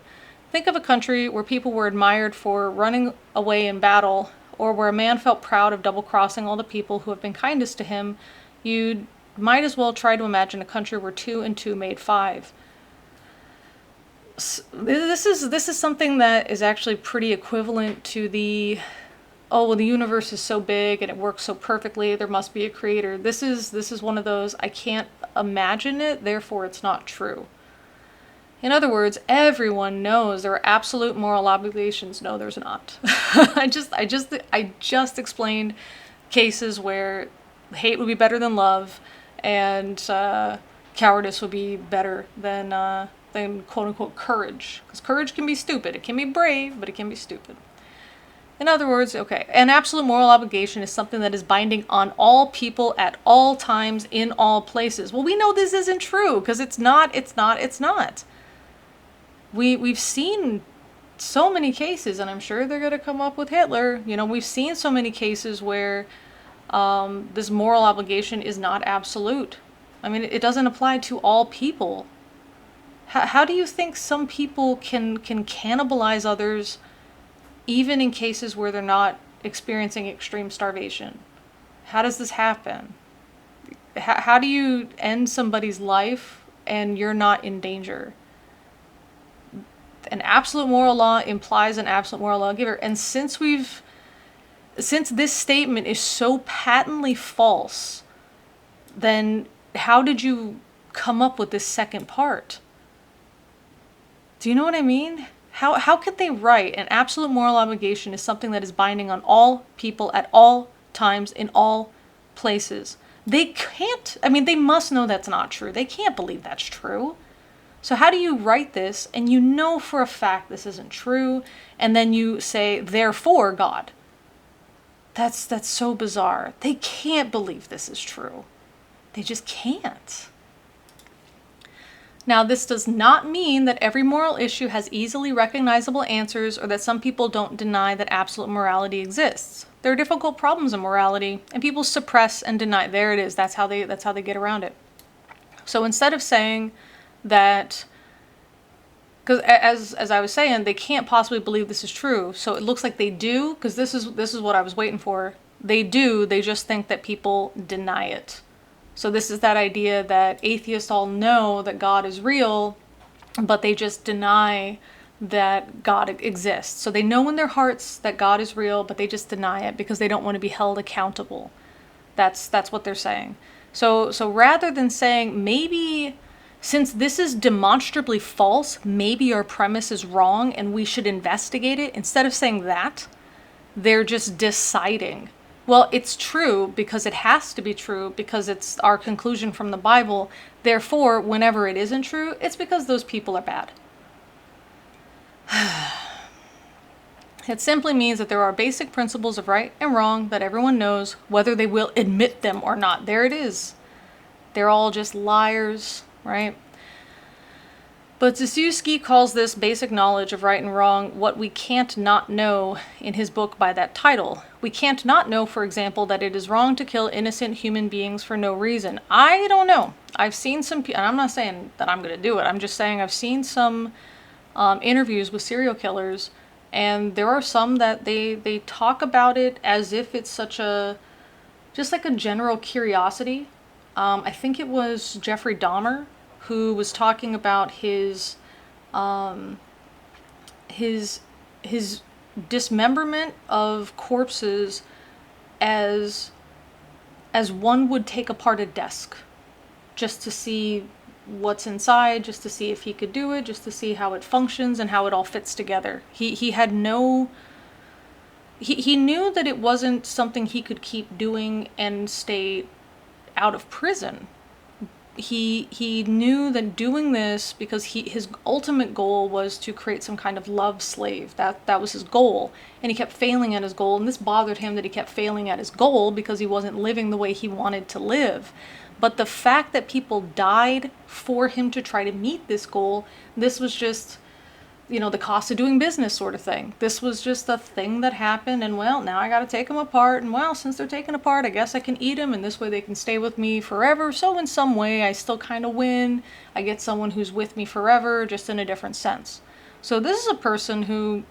Think of a country where people were admired for running away in battle, or where a man felt proud of double-crossing all the people who have been kindest to him. You might as well try to imagine a country where 2 and 2 made 5. This is something that is actually pretty equivalent to the, oh, well, the universe is so big and it works so perfectly, there must be a creator. This is one of those, I can't imagine it, therefore it's not true. In other words, everyone knows there are absolute moral obligations. No, there's not. I just explained cases where hate would be better than love, and cowardice would be better than quote unquote courage. Because courage can be stupid. It can be brave, but it can be stupid. In other words, okay, an absolute moral obligation is something that is binding on all people at all times in all places. Well, we know this isn't true because it's not. We've seen so many cases, and I'm sure they're going to come up with Hitler. You know, we've seen so many cases where this moral obligation is not absolute. I mean, it doesn't apply to all people. How do you think some people can cannibalize others even in cases where they're not experiencing extreme starvation? How does this happen? How do you end somebody's life and you're not in danger? An absolute moral law implies an absolute moral lawgiver. And since this statement is so patently false, then how did you come up with this second part? Do you know what I mean? How could they write an absolute moral obligation is something that is binding on all people at all times in all places? They can't, I mean, they must know that's not true. They can't believe that's true. So how do you write this and you know for a fact this isn't true, and then you say, therefore, God? That's so bizarre. They can't believe this is true. They just can't. Now, this does not mean that every moral issue has easily recognizable answers or that some people don't deny that absolute morality exists. There are difficult problems in morality, and people suppress and deny. There it is. That's how they get around it. So instead of saying that, because as I was saying, they can't possibly believe this is true. So it looks like they do, because this is what I was waiting for. They do. They just think that people deny it. So this is that idea that atheists all know that God is real, but they just deny that God exists. So they know in their hearts that God is real, but they just deny it because they don't want to be held accountable. That's what they're saying. So rather than saying maybe, since this is demonstrably false, maybe our premise is wrong and we should investigate it, instead of saying that, they're just deciding, well, it's true because it has to be true because it's our conclusion from the Bible. Therefore, whenever it isn't true, it's because those people are bad. It simply means that there are basic principles of right and wrong that everyone knows, whether they will admit them or not. There it is. They're all just liars, right? But Budzinski calls this basic knowledge of right and wrong what we can't not know in his book by that title. We can't not know, for example, that it is wrong to kill innocent human beings for no reason. I don't know. I've seen some, and I'm not saying that I'm going to do it. I'm just saying I've seen some interviews with serial killers, and there are some that they talk about it as if it's just like a general curiosity. I think it was Jeffrey Dahmer who was talking about his dismemberment of corpses as one would take apart a desk just to see what's inside, just to see if he could do it, just to see how it functions and how it all fits together. He had no... He knew that it wasn't something he could keep doing and stay out of prison. he knew that doing this, because his ultimate goal was to create some kind of love slave. That was his goal, and he kept failing at his goal, and this bothered him that he kept failing at his goal because he wasn't living the way he wanted to live. But the fact that people died for him to try to meet this goal, this was just, the cost of doing business sort of thing. This was just a thing that happened, and well, now I gotta take them apart, and well, since they're taken apart, I guess I can eat them, and this way they can stay with me forever, so in some way I still kind of win. I get someone who's with me forever, just in a different sense. So this is a person who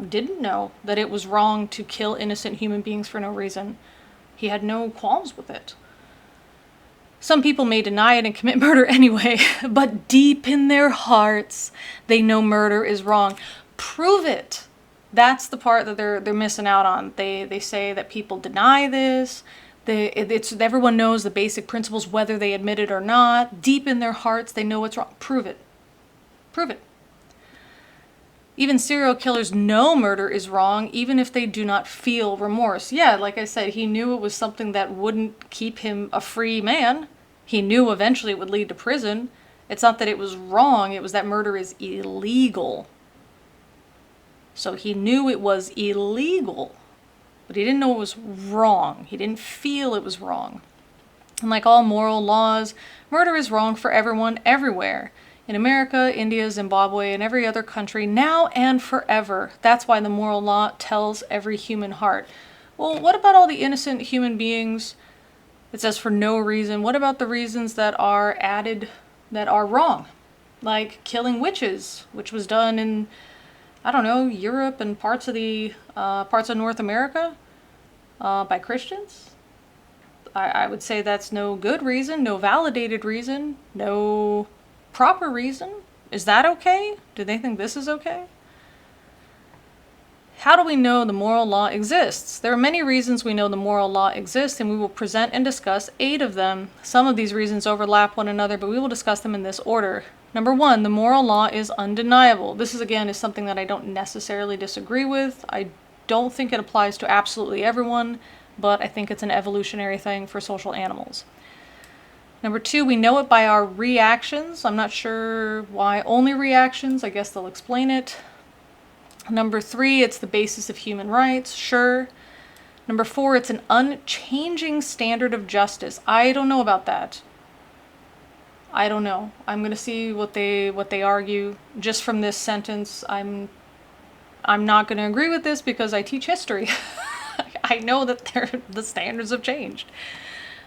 didn't know that it was wrong to kill innocent human beings for no reason. He had no qualms with it. Some people may deny it and commit murder anyway, but deep in their hearts, they know murder is wrong. Prove it. That's the part that they're missing out on. They say that people deny this. Everyone knows the basic principles, whether they admit it or not. Deep in their hearts, they know it's wrong. Prove it. Prove it. Even serial killers know murder is wrong, even if they do not feel remorse. Yeah, like I said, he knew it was something that wouldn't keep him a free man. He knew eventually it would lead to prison. It's not that it was wrong, it was that murder is illegal. So he knew it was illegal, but he didn't know it was wrong. He didn't feel it was wrong. And like all moral laws, murder is wrong for everyone, everywhere. In America, India, Zimbabwe, and every other country, now and forever. That's why the moral law tells every human heart. Well, what about all the innocent human beings? It says for no reason. What about the reasons that are added that are wrong? Like killing witches, which was done in, Europe and parts of North America by Christians? I would say that's no good reason, no validated reason, no proper reason. Is that okay? Do they think this is okay? How do we know the moral law exists? There are many reasons we know the moral law exists, and we will present and discuss 8 of them. Some of these reasons overlap one another, but we will discuss them in this order. Number 1, the moral law is undeniable. This is something that I don't necessarily disagree with. I don't think it applies to absolutely everyone, but I think it's an evolutionary thing for social animals. Number 2, we know it by our reactions. I'm not sure why only reactions. I guess they'll explain it. Number 3, it's the basis of human rights. Sure. Number 4, it's an unchanging standard of justice. I don't know about that. I don't know. I'm going to see what they argue. Just from this sentence, I'm not going to agree with this because I teach history. I know that the standards have changed.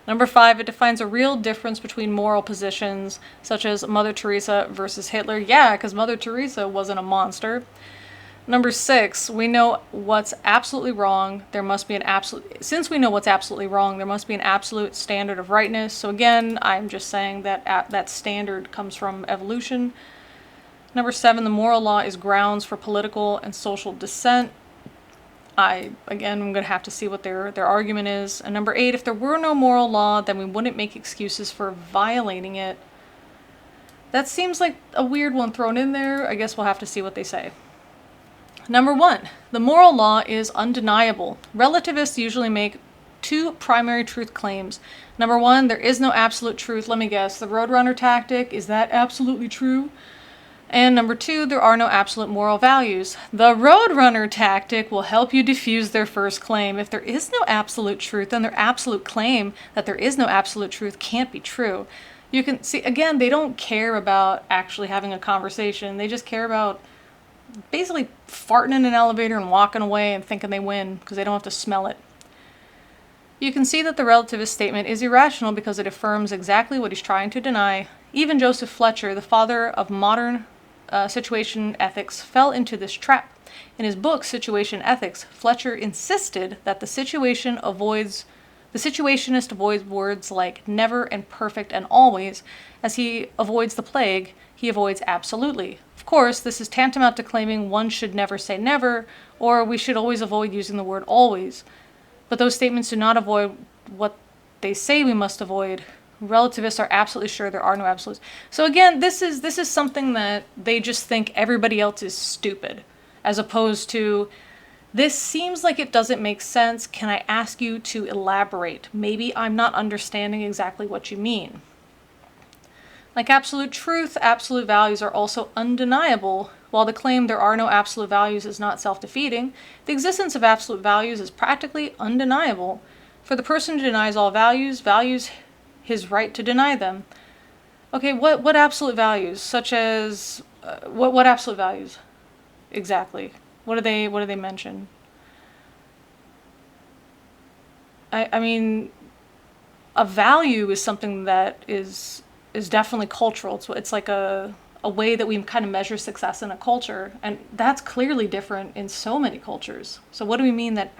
Number 5, it defines a real difference between moral positions, such as Mother Teresa versus Hitler. Yeah, because Mother Teresa wasn't a monster. Number 6, we know what's absolutely wrong. Since we know what's absolutely wrong, there must be an absolute standard of rightness. So again, I'm just saying that that standard comes from evolution. Number 7, the moral law is grounds for political and social dissent. I'm going to have to see what their argument is. And number 8, if there were no moral law, then we wouldn't make excuses for violating it. That seems like a weird one thrown in there. I guess we'll have to see what they say. Number 1, the moral law is undeniable. Relativists usually make 2 primary truth claims. Number 1, there is no absolute truth. Let me guess, the Roadrunner tactic, is that absolutely true? And number 2, there are no absolute moral values. The Roadrunner tactic will help you defuse their first claim. If there is no absolute truth, then their absolute claim that there is no absolute truth can't be true. You can see, again, they don't care about actually having a conversation. They just care about basically farting in an elevator and walking away and thinking they win because they don't have to smell it. You can see that the relativist statement is irrational because it affirms exactly what he's trying to deny. Even Joseph Fletcher, the father of modern situation ethics, fell into this trap. In his book, Situation Ethics, Fletcher insisted that the situationist avoids words like never and perfect and always. As he avoids the plague, he avoids absolutely. Of course, this is tantamount to claiming one should never say never, or we should always avoid using the word always. But those statements do not avoid what they say we must avoid. Relativists are absolutely sure there are no absolutes. So again, this is something that they just think everybody else is stupid, as opposed to, this seems like it doesn't make sense. Can I ask you to elaborate? Maybe I'm not understanding exactly what you mean. Like absolute truth, absolute values are also undeniable. While the claim there are no absolute values is not self-defeating, the existence of absolute values is practically undeniable. For the person who denies all values, values his right to deny them. Okay, what absolute values? Such as what absolute values? Exactly. What do they mention? I mean, a value is something that is definitely cultural. It's like a way that we kind of measure success in a culture, and that's clearly different in so many cultures. So what do we mean that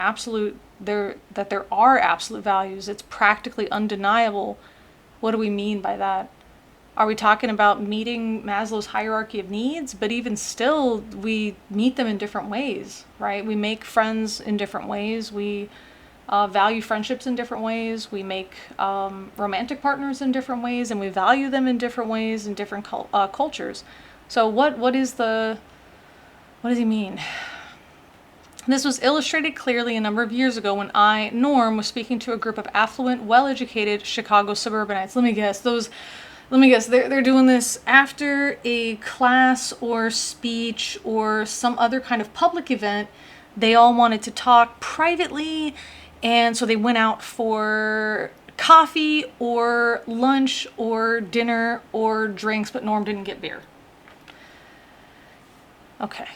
there are absolute values? It's practically undeniable. What do we mean by that? Are we talking about meeting Maslow's hierarchy of needs? But even still, we meet them in different ways, right? We make friends in different ways. We value friendships in different ways. We make romantic partners in different ways, and we value them in different ways in different cultures. So what does he mean? This was illustrated clearly a number of years ago when I, Norm, was speaking to a group of affluent, well-educated Chicago suburbanites. Let me guess, they're doing this after a class or speech or some other kind of public event. They all wanted to talk privately, and so they went out for coffee or lunch or dinner or drinks, but Norm didn't get beer. Okay.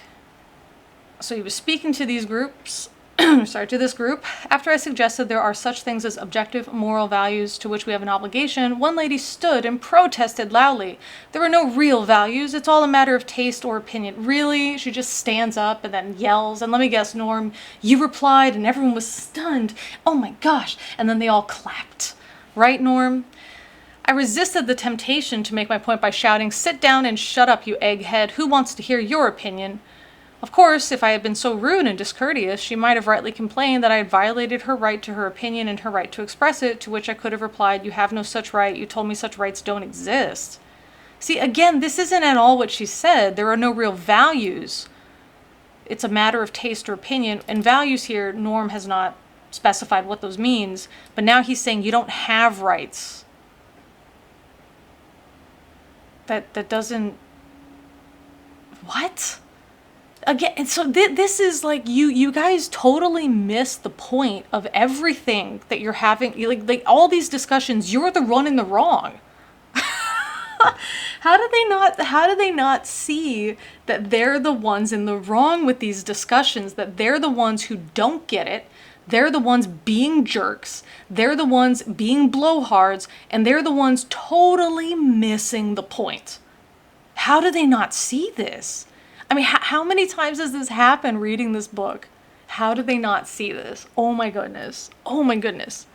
So he was speaking to these groups, to this group. After I suggested there are such things as objective moral values to which we have an obligation, one lady stood and protested loudly. There are no real values. It's all a matter of taste or opinion. Really? She just stands up and then yells. And let me guess, Norm, you replied and everyone was stunned. Oh my gosh. And then they all clapped. Right, Norm? I resisted the temptation to make my point by shouting, "Sit down and shut up, you egghead. Who wants to hear your opinion?" Of course, if I had been so rude and discourteous, she might have rightly complained that I had violated her right to her opinion and her right to express it, to which I could have replied, "You have no such right. You told me such rights don't exist." See, again, this isn't at all what she said. There are no real values. It's a matter of taste or opinion. And values here, Norm has not specified what those means, but now he's saying you don't have rights. That doesn't... What? Again, and so this is like you guys totally miss the point of everything that you're having. Like all these discussions, you're the one in the wrong. How do they not see that they're the ones in the wrong with these discussions, that they're the ones who don't get it, they're the ones being jerks, they're the ones being blowhards, and they're the ones totally missing the point? How do they not see this? I mean, how many times has this happened reading this book? How do they not see this? Oh my goodness. Oh my goodness.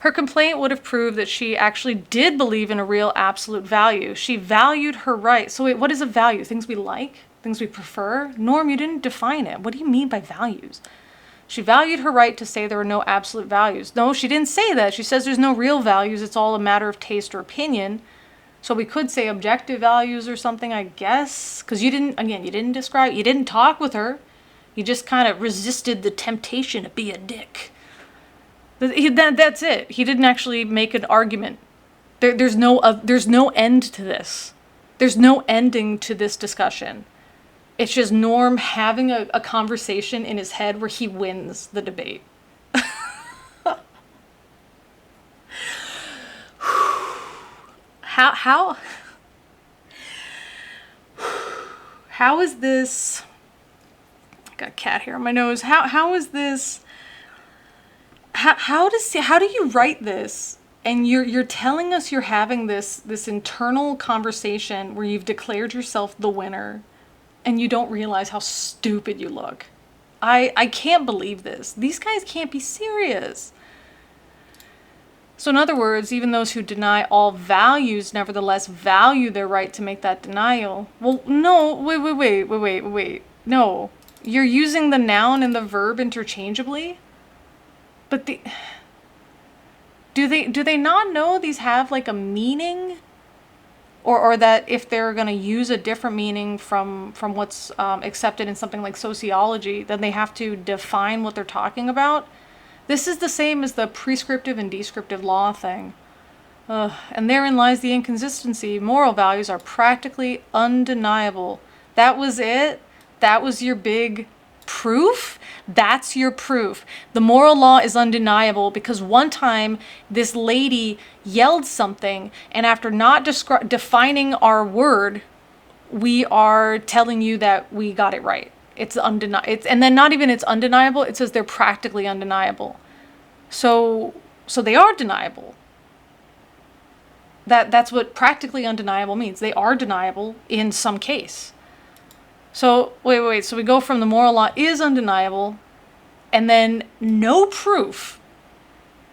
Her complaint would have proved that she actually did believe in a real absolute value. She valued her right. So wait, what is a value? Things we like? Things we prefer? Norm, you didn't define it. What do you mean by values? She valued her right to say there are no absolute values. No, she didn't say that. She says there's no real values. It's all a matter of taste or opinion. So we could say objective values or something, I guess, because you didn't talk with her. You just kind of resisted the temptation to be a dick. That's it. He didn't actually make an argument. There's no end to this. There's no ending to this discussion. It's just Norm having a conversation in his head where he wins the debate. How is this? I got a cat hair on my nose. How is this? How do you write this? And you're telling us you're having this internal conversation where you've declared yourself the winner, and you don't realize how stupid you look. I can't believe this. These guys can't be serious. So in other words, even those who deny all values nevertheless value their right to make that denial. Well, no, wait. No, you're using the noun and the verb interchangeably. But do they not know these have like a meaning? Or that if they're going to use a different meaning from what's accepted in something like sociology, then they have to define what they're talking about? This is the same as the prescriptive and descriptive law thing. And therein lies the inconsistency. Moral values are practically undeniable. That was it? That was your big proof? That's your proof. The moral law is undeniable because one time this lady yelled something, and after not defining our word, we are telling you that we got it right. It's undeniable. And then not even it's undeniable, it says they're practically undeniable. So they are deniable. That's what practically undeniable means. They are deniable in some case. So wait. So we go from the moral law is undeniable, and then no proof,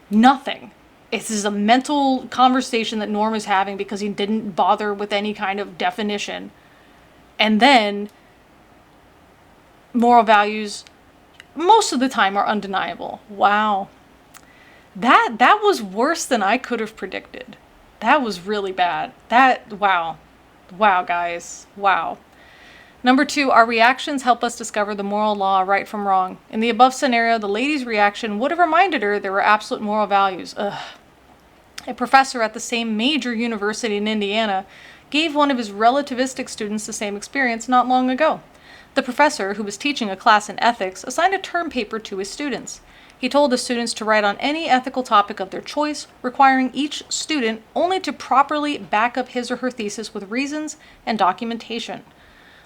nothing. This is a mental conversation that Norm is having because he didn't bother with any kind of definition. And then moral values most of the time are undeniable. Wow. That was worse than I could have predicted. That was really bad. Wow. Wow, guys. Wow. Number 2, our reactions help us discover the moral law, right from wrong. In the above scenario, the lady's reaction would have reminded her there were absolute moral values. Ugh. A professor at the same major university in Indiana gave one of his relativistic students the same experience not long ago. The professor, who was teaching a class in ethics, assigned a term paper to his students. He told the students to write on any ethical topic of their choice, requiring each student only to properly back up his or her thesis with reasons and documentation.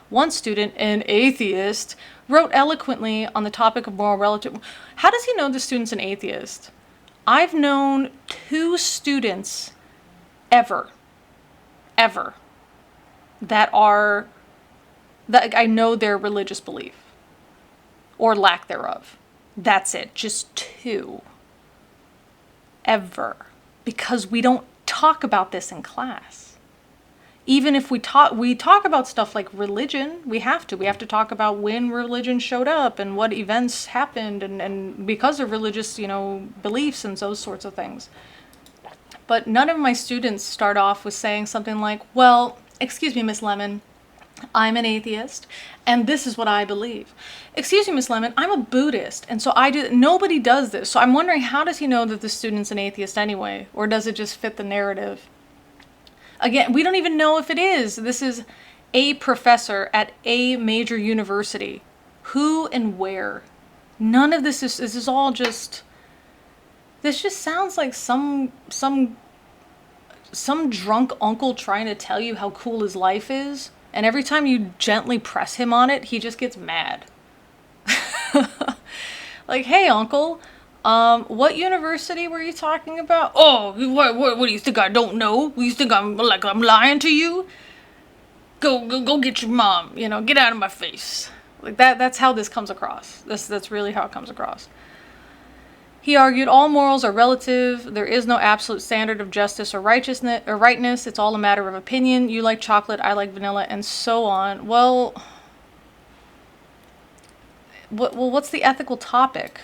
One student, an atheist, wrote eloquently on the topic of moral relativism. How does he know the student's an atheist? I've known 2 students ever, that I know their religious belief or lack thereof. That's it. Just 2. Ever. Because we don't talk about this in class. Even if we talk about stuff like religion, we have to talk about when religion showed up and what events happened and because of religious, beliefs and those sorts of things. But none of my students start off with saying something like, well, excuse me, Miss Lemon, I'm an atheist, and this is what I believe. Excuse me, Miss Lemon, I'm a Buddhist, and so nobody does this. So I'm wondering, how does he know that the student's an atheist anyway? Or does it just fit the narrative? Again, we don't even know if it is. This is a professor at a major university. Who and where? None of this is all just... This just sounds like some drunk uncle trying to tell you how cool his life is. And every time you gently press him on it, he just gets mad. Like, hey, uncle, what university were you talking about? Oh, what do you think I don't know? You think I'm lying to you? Go get your mom. Get out of my face. Like that's how this comes across. That's really how it comes across. He argued all morals are relative. There is no absolute standard of justice or righteousness or rightness. It's all a matter of opinion. You like chocolate, I like vanilla, and so on. Well, what's the ethical topic?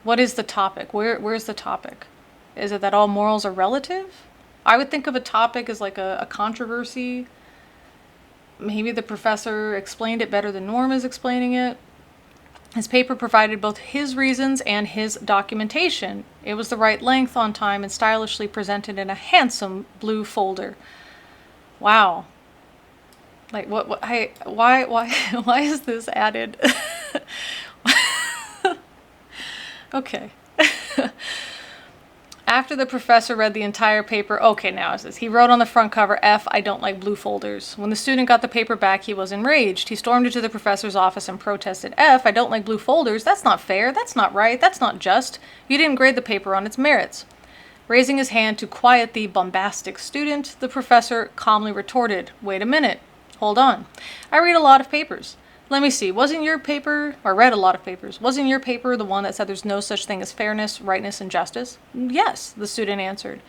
What is the topic? Where's the topic? Is it that all morals are relative? I would think of a topic as like a controversy. Maybe the professor explained it better than Norm is explaining it. His paper provided both his reasons and his documentation. It was the right length, on time, and stylishly presented in a handsome blue folder. Wow. Like why is this added? Okay. After the professor read the entire paper, okay, now it says, he wrote on the front cover, F, I don't like blue folders. When the student got the paper back, he was enraged. He stormed into the professor's office and protested, F, I don't like blue folders. That's not fair. That's not right. That's not just. You didn't grade the paper on its merits. Raising his hand to quiet the bombastic student, the professor calmly retorted, wait a minute. Hold on. I read a lot of papers. Let me see, wasn't your paper, or read a lot of papers, wasn't your paper the one that said there's no such thing as fairness, rightness, and justice? Yes, the student answered.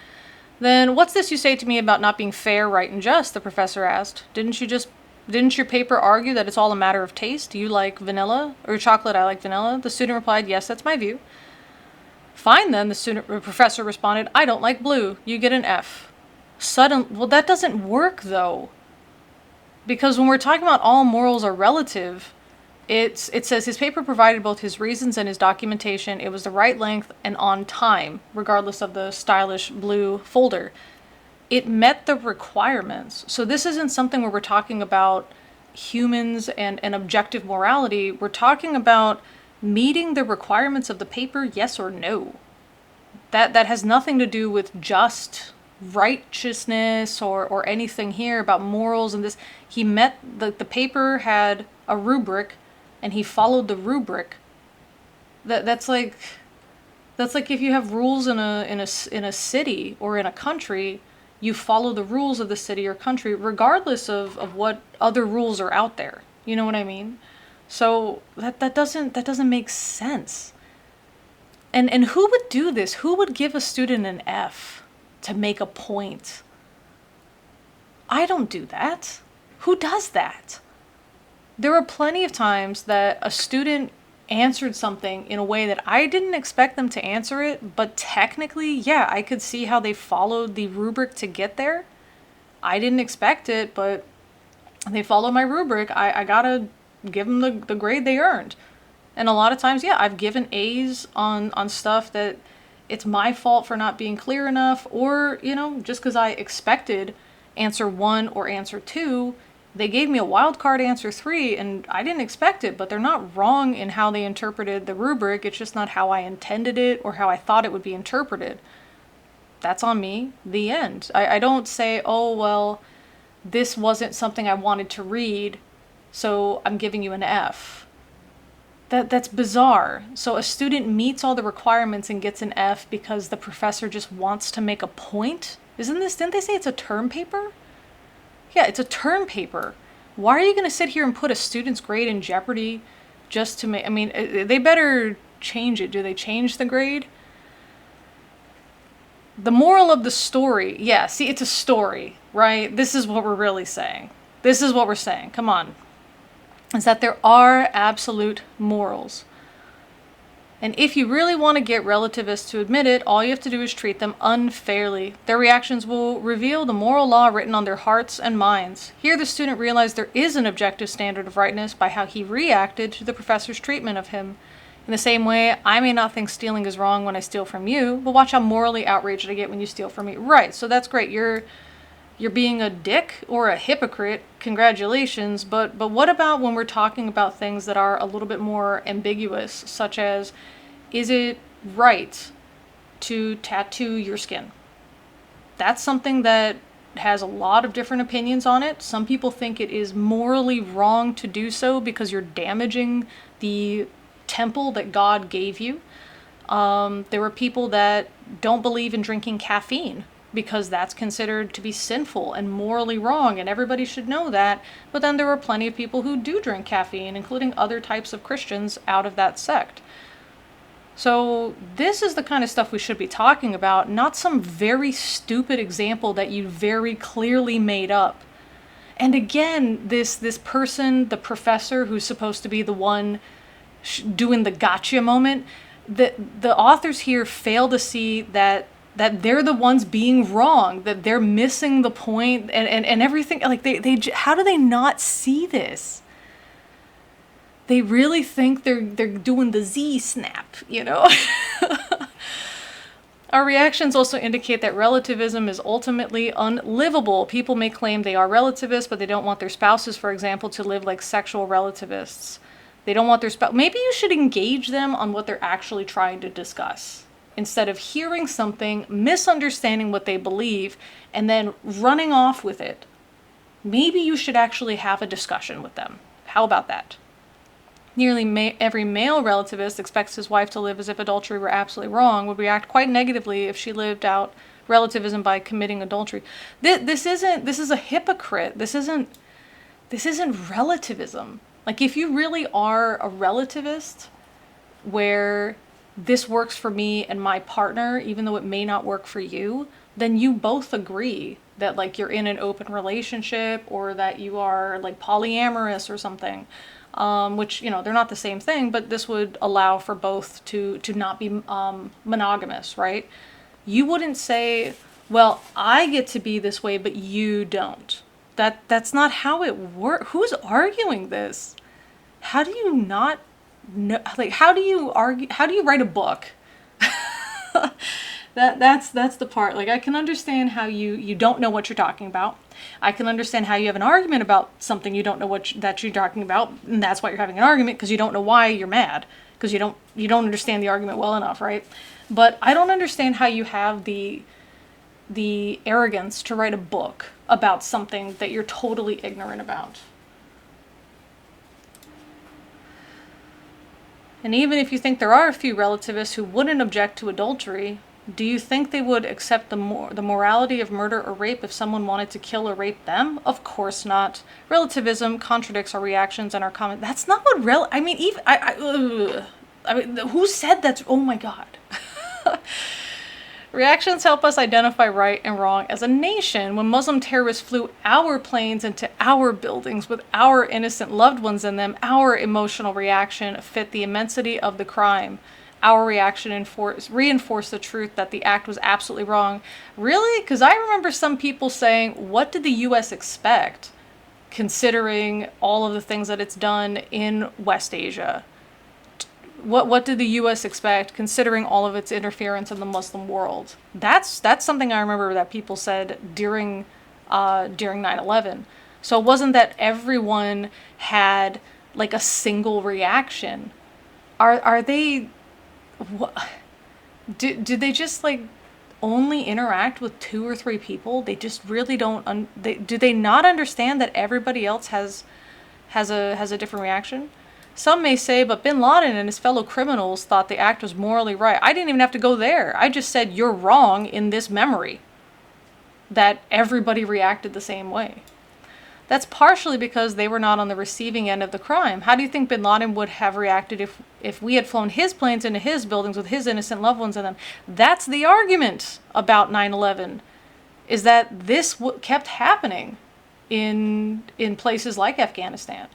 Then what's this you say to me about not being fair, right, and just? The professor asked. Didn't your paper argue that it's all a matter of taste? Do you like vanilla? Or chocolate, I like vanilla? The student replied, yes, that's my view. Fine then, the professor responded, I don't like blue. You get an F. Well, that doesn't work though. Because when we're talking about all morals are relative, it says his paper provided both his reasons and his documentation. It was the right length and on time, regardless of the stylish blue folder. it met the requirements. So this isn't something where we're talking about humans and objective morality. We're talking about meeting the requirements of the paper, yes or no. That has nothing to do with just righteousness or anything here about morals and this. He met the paper had a rubric and he followed the rubric. That's like if you have rules in a city or in a country, you follow the rules of the city or country regardless of what other rules are out there. You know what I mean? So that doesn't make sense. And who would do this? Who would give a student an F to make a point? I don't do that. Who does that? There are plenty of times that a student answered something in a way that I didn't expect them to answer it, but technically, yeah, I could see how they followed the rubric to get there. I didn't expect it, but they followed my rubric. I gotta give them the grade they earned. And a lot of times, yeah, I've given A's on stuff that it's my fault for not being clear enough, or, just because I expected answer 1 or answer 2, they gave me a wild card answer 3, and I didn't expect it, but they're not wrong in how they interpreted the rubric. It's just not how I intended it or how I thought it would be interpreted. That's on me. The end. I don't say, oh, well, this wasn't something I wanted to read, so I'm giving you an F. That's bizarre. So a student meets all the requirements and gets an F because the professor just wants to make a point? Didn't they say it's a term paper? Yeah, it's a term paper. Why are you going to sit here and put a student's grade in jeopardy just to make... I mean, they better change it. Do they change the grade? The moral of the story. Yeah, see, it's a story, right? This is what we're really saying. This is what we're saying. Come on. Is that there are absolute morals. And if you really want to get relativists to admit it, all you have to do is treat them unfairly. Their reactions will reveal the moral law written on their hearts and minds. Here the student realized there is an objective standard of rightness by how he reacted to the professor's treatment of him. In the same way, I may not think stealing is wrong when I steal from you, but watch how morally outraged I get when you steal from me. Right, so that's great. You're being a dick or a hypocrite, congratulations, but what about when we're talking about things that are a little bit more ambiguous, such as, is it right to tattoo your skin? That's something that has a lot of different opinions on it. Some people think it is morally wrong to do so because you're damaging the temple that God gave you. There were people that don't believe in drinking caffeine because that's considered to be sinful and morally wrong, and everybody should know that. But then there were plenty of people who do drink caffeine, including other types of Christians out of that sect. So this is the kind of stuff we should be talking about, not some very stupid example that you very clearly made up. And again, this person, the professor who's supposed to be the one doing the gotcha moment, the authors here fail to see that they're the ones being wrong, that they're missing the point and everything. Like they how do they not see this? They really think they're doing the Z snap, Our reactions also indicate that relativism is ultimately unlivable. People may claim they are relativists, but they don't want their spouses, for example, to live like sexual relativists. They don't want their spouse. Maybe you should engage them on what they're actually trying to discuss, instead of hearing something, misunderstanding what they believe, and then running off with it. Maybe you should actually have a discussion with them. How about that? Nearly every male relativist expects his wife to live as if adultery were absolutely wrong, would react quite negatively if she lived out relativism by committing adultery. This is a hypocrite. This isn't relativism. Like, if you really are a relativist where this works for me and my partner, even though it may not work for you, then you both agree that, like, you're in an open relationship, or that you are, like, polyamorous or something, which, they're not the same thing, but this would allow for both to not be monogamous, right? You wouldn't say, well, I get to be this way, but you don't. That's not how it works. Who's arguing this? How do you not know? Like, how do you argue? How do you write a book That's the part. Like, I can understand how you don't know what you're talking about. I can understand how you have an argument about something you don't know that you're talking about, and that's why you're having an argument, because you don't know why you're mad, because you don't understand the argument well enough, right? But I don't understand how you have the arrogance to write a book about something that you're totally ignorant about. And even if you think there are a few relativists who wouldn't object to adultery, do you think they would accept the morality of murder or rape if someone wanted to kill or rape them? Of course not. Relativism contradicts our reactions and our comment. That's not what I mean, even I mean, who said that's? Oh my God. Reactions help us identify right and wrong as a nation. When Muslim terrorists flew our planes into our buildings with our innocent loved ones in them, our emotional reaction fit the immensity of the crime. Our reaction reinforced the truth that the act was absolutely wrong. Really? Because I remember some people saying, what did the U.S. expect, considering all of the things that it's done in West Asia? What did the U.S. expect, considering all of its interference in the Muslim world? That's something I remember that people said during 9/11. So it wasn't that everyone had like a single reaction. Are they? Do they just like only interact with 2 or 3 people? They just really don't. Do they not understand that everybody else has a different reaction? Some may say, but bin Laden and his fellow criminals thought the act was morally right. I didn't even have to go there. I just said, you're wrong in this memory, that everybody reacted the same way. That's partially because they were not on the receiving end of the crime. How do you think bin Laden would have reacted if we had flown his planes into his buildings with his innocent loved ones in them? That's the argument about 9/11, is that this kept happening in places like Afghanistan.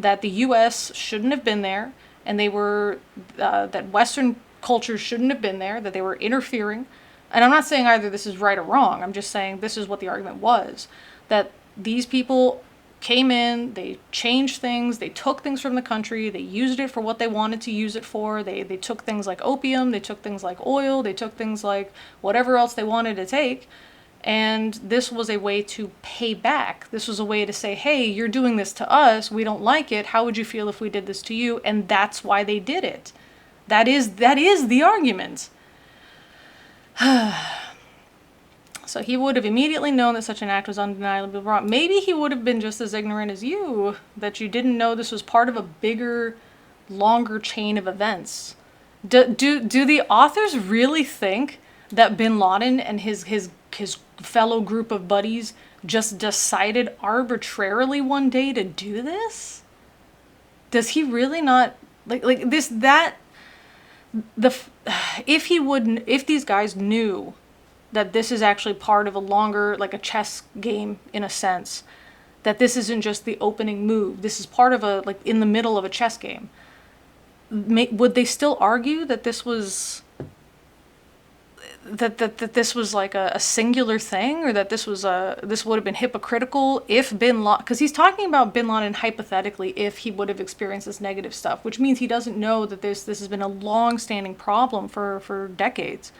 That the U.S. shouldn't have been there, and that Western cultures shouldn't have been there, that they were interfering. And I'm not saying either this is right or wrong, I'm just saying this is what the argument was. That these people came in, they changed things, they took things from the country, they used it for what they wanted to use it for, they took things like opium, they took things like oil, they took things like whatever else they wanted to take. And this was a way to pay back. This was a way to say, hey, you're doing this to us. We don't like it. How would you feel if we did this to you? And that's why they did it. That is the argument. So he would have immediately known that such an act was undeniably wrong. Maybe he would have been just as ignorant as you, that you didn't know this was part of a bigger, longer chain of events. Do the authors really think that bin Laden and his fellow group of buddies just decided arbitrarily one day to do this? Does he really not like this if these guys knew that this is actually part of a longer, like a chess game in a sense, that this isn't just the opening move, this is part of a, like, in the middle of a chess game, would they still argue that this was that this was like a singular thing, or that this would have been hypocritical if bin Laden, because he's talking about bin Laden hypothetically if he would have experienced this negative stuff, which means he doesn't know that this has been a long-standing problem for decades.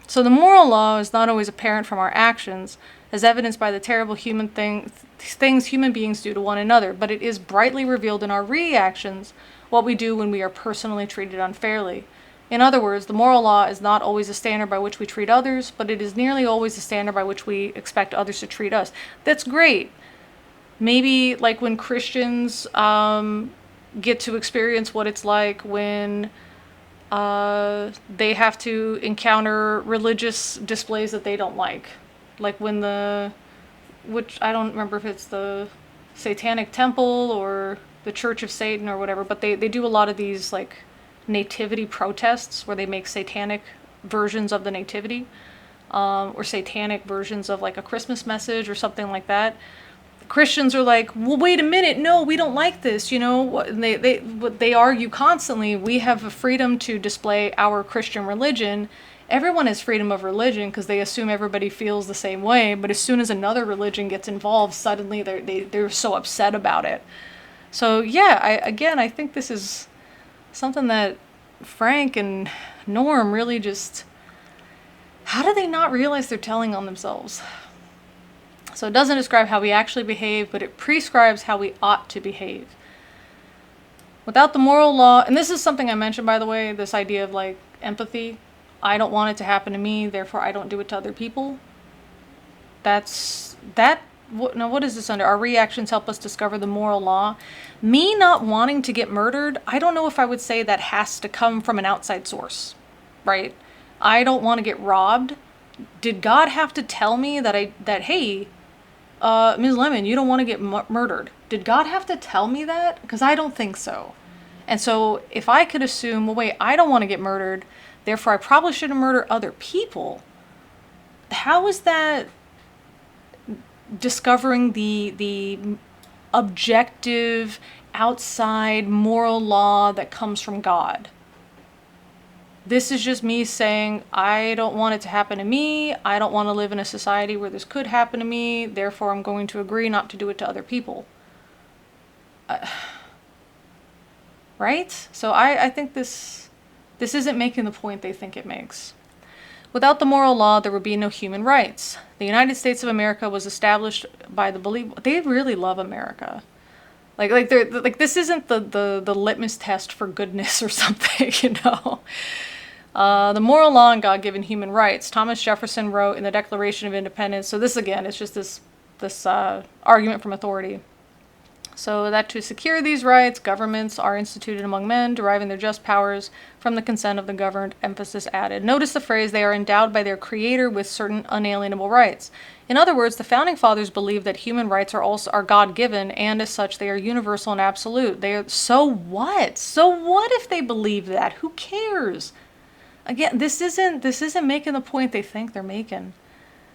So the moral law is not always apparent from our actions, as evidenced by the terrible things human beings do to one another, but it is brightly revealed in our reactions, what we do when we are personally treated unfairly. In other words, the moral law is not always a standard by which we treat others, but it is nearly always the standard by which we expect others to treat us. That's great. Maybe like when Christians get to experience what it's like when they have to encounter religious displays that they don't like. Like when which I don't remember if it's the Satanic Temple or the Church of Satan or whatever, but they do a lot of these like nativity protests where they make satanic versions of the nativity, or satanic versions of like a Christmas message or something like that. Christians are like, well, wait a minute, no, we don't like this, you know. And they argue constantly, we have a freedom to display our Christian religion. Everyone has freedom of religion because they assume everybody feels the same way, but as soon as another religion gets involved, suddenly they're so upset about it. So yeah, I think this is something that Frank and norm really just, how do they not realize they're telling on themselves? So it doesn't describe how we actually behave, but it prescribes how we ought to behave. Without the moral law, and this is something I mentioned, by the way, this idea of like empathy. I don't want it to happen to me, therefore I don't do it to other people. Now what is this under? Our reactions help us discover the moral law. Me not wanting to get murdered, I don't know if I would say that has to come from an outside source, right? I don't want to get robbed. Did God have to tell me that hey, Ms. Lemon, you don't want to get murdered? Did God have to tell me that? Because I don't think so. And so if I could assume, well, wait, I don't want to get murdered, therefore I probably shouldn't murder other people. How is that discovering the objective, outside moral law that comes from God? This is just me saying, I don't want it to happen to me. I don't want to live in a society where this could happen to me. Therefore, I'm going to agree not to do it to other people. Right? So I think this isn't making the point they think it makes. Without the moral law, there would be no human rights. The United States of America was established by the belief. They really love America. Like this isn't the litmus test for goodness or something, you know. The moral law and God-given human rights. Thomas Jefferson wrote in the Declaration of Independence. So this again, it's just this argument from authority. So that to secure these rights, governments are instituted among men, deriving their just powers from the consent of the governed, emphasis added. Notice the phrase, they are endowed by their creator with certain unalienable rights. In other words, the founding fathers believed that human rights are God-given, and as such, they are universal and absolute. So what? So what if they believe that? Who cares? Again, this isn't making the point they think they're making.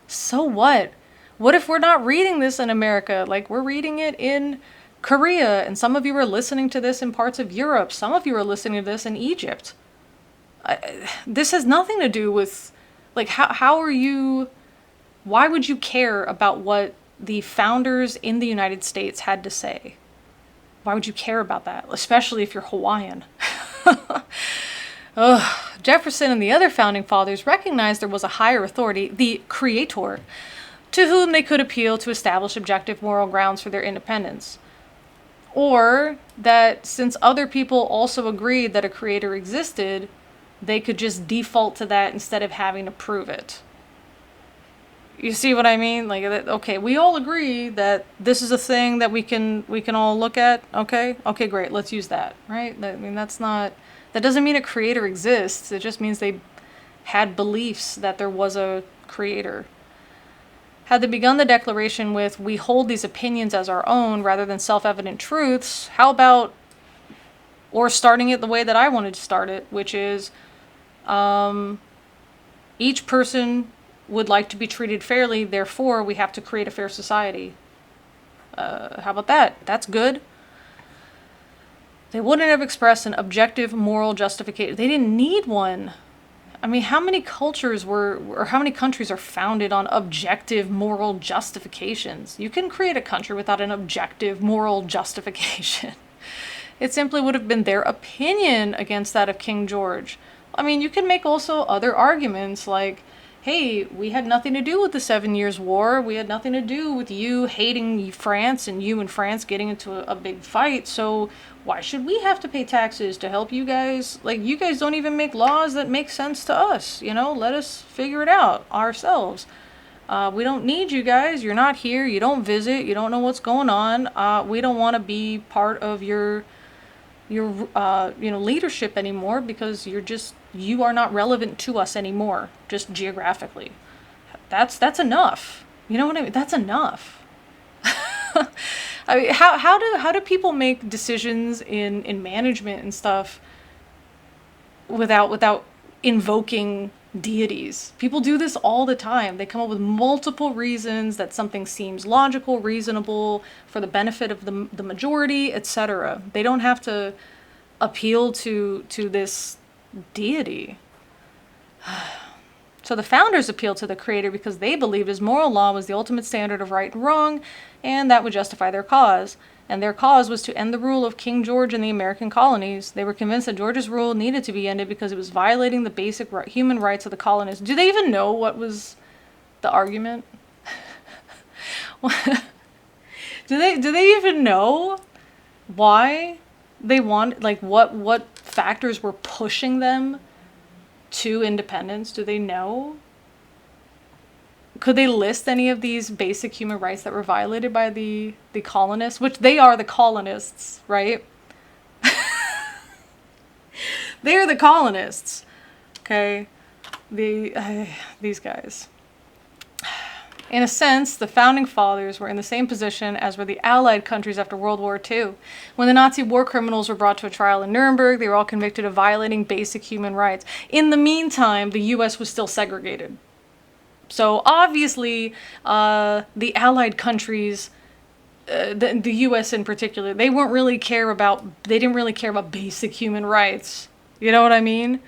So what? What if we're not reading this in America? Like, we're reading it in Korea, and some of you are listening to this in parts of Europe. Some of you are listening to this in Egypt. This has nothing to do with, like, why would you care about what the founders in the United States had to say? Why would you care about that? Especially if you're Hawaiian. Jefferson and the other founding fathers recognized there was a higher authority, the creator, to whom they could appeal to establish objective moral grounds for their independence. Or that since other people also agreed that a creator existed, they could just default to that instead of having to prove it. You see what I mean? Like, okay, we all agree that this is a thing that we can all look at. Okay, great, let's use that, right? I mean, that doesn't mean a creator exists. It just means they had beliefs that there was a creator. Had they begun the declaration with, we hold these opinions as our own rather than self-evident truths, how about, or starting it the way that I wanted to start it, which is, each person would like to be treated fairly, therefore we have to create a fair society. How about that? That's good. They wouldn't have expressed an objective moral justification. They didn't need one. I mean, how many countries are founded on objective moral justifications? You can create a country without an objective moral justification. It simply would have been their opinion against that of King George. I mean, you can make also other arguments like, hey, we had nothing to do with the 7 Years' War. We had nothing to do with you hating France and you and France getting into a big fight. So why should we have to pay taxes to help you guys? Like, you guys don't even make laws that make sense to us. You know, let us figure it out ourselves. We don't need you guys. You're not here. You don't visit. You don't know what's going on. We don't want to be part of your leadership anymore because you are not relevant to us anymore, just geographically. That's enough. You know what I mean? That's enough. I mean, how do people make decisions in management and stuff without invoking deities? People do this all the time. They come up with multiple reasons that something seems logical, reasonable, for the benefit of the majority, etc. They don't have to appeal to this deity. So the founders appealed to the creator because they believed his moral law was the ultimate standard of right and wrong, and that would justify their cause. and their cause was to end the rule of King George in the American colonies. They were convinced that George's rule needed to be ended because it was violating the basic human rights of the colonists. Do they even know what was the argument? Do they even know why they want, like, what factors were pushing them to independence? Do they know? Could they list any of these basic human rights that were violated by the colonists? Which they are the colonists, right? They're the colonists. Okay? These guys. In a sense, the founding fathers were in the same position as were the Allied countries after World War II. When the Nazi war criminals were brought to a trial in Nuremberg, they were all convicted of violating basic human rights. In the meantime, the U.S. was still segregated. So obviously, the Allied countries, the U.S. in particular, they didn't really care about basic human rights. You know what I mean?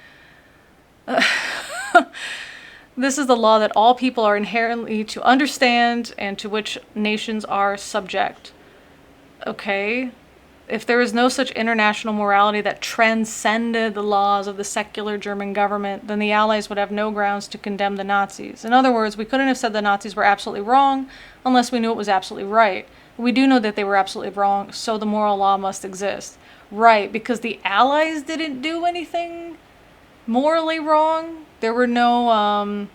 This is the law that all people are inherently to understand and to which nations are subject. Okay? If there is no such international morality that transcended the laws of the secular German government, then the Allies would have no grounds to condemn the Nazis. In other words, we couldn't have said the Nazis were absolutely wrong unless we knew it was absolutely right. We do know that they were absolutely wrong, so the moral law must exist. Right, because the Allies didn't do anything morally wrong. There were no,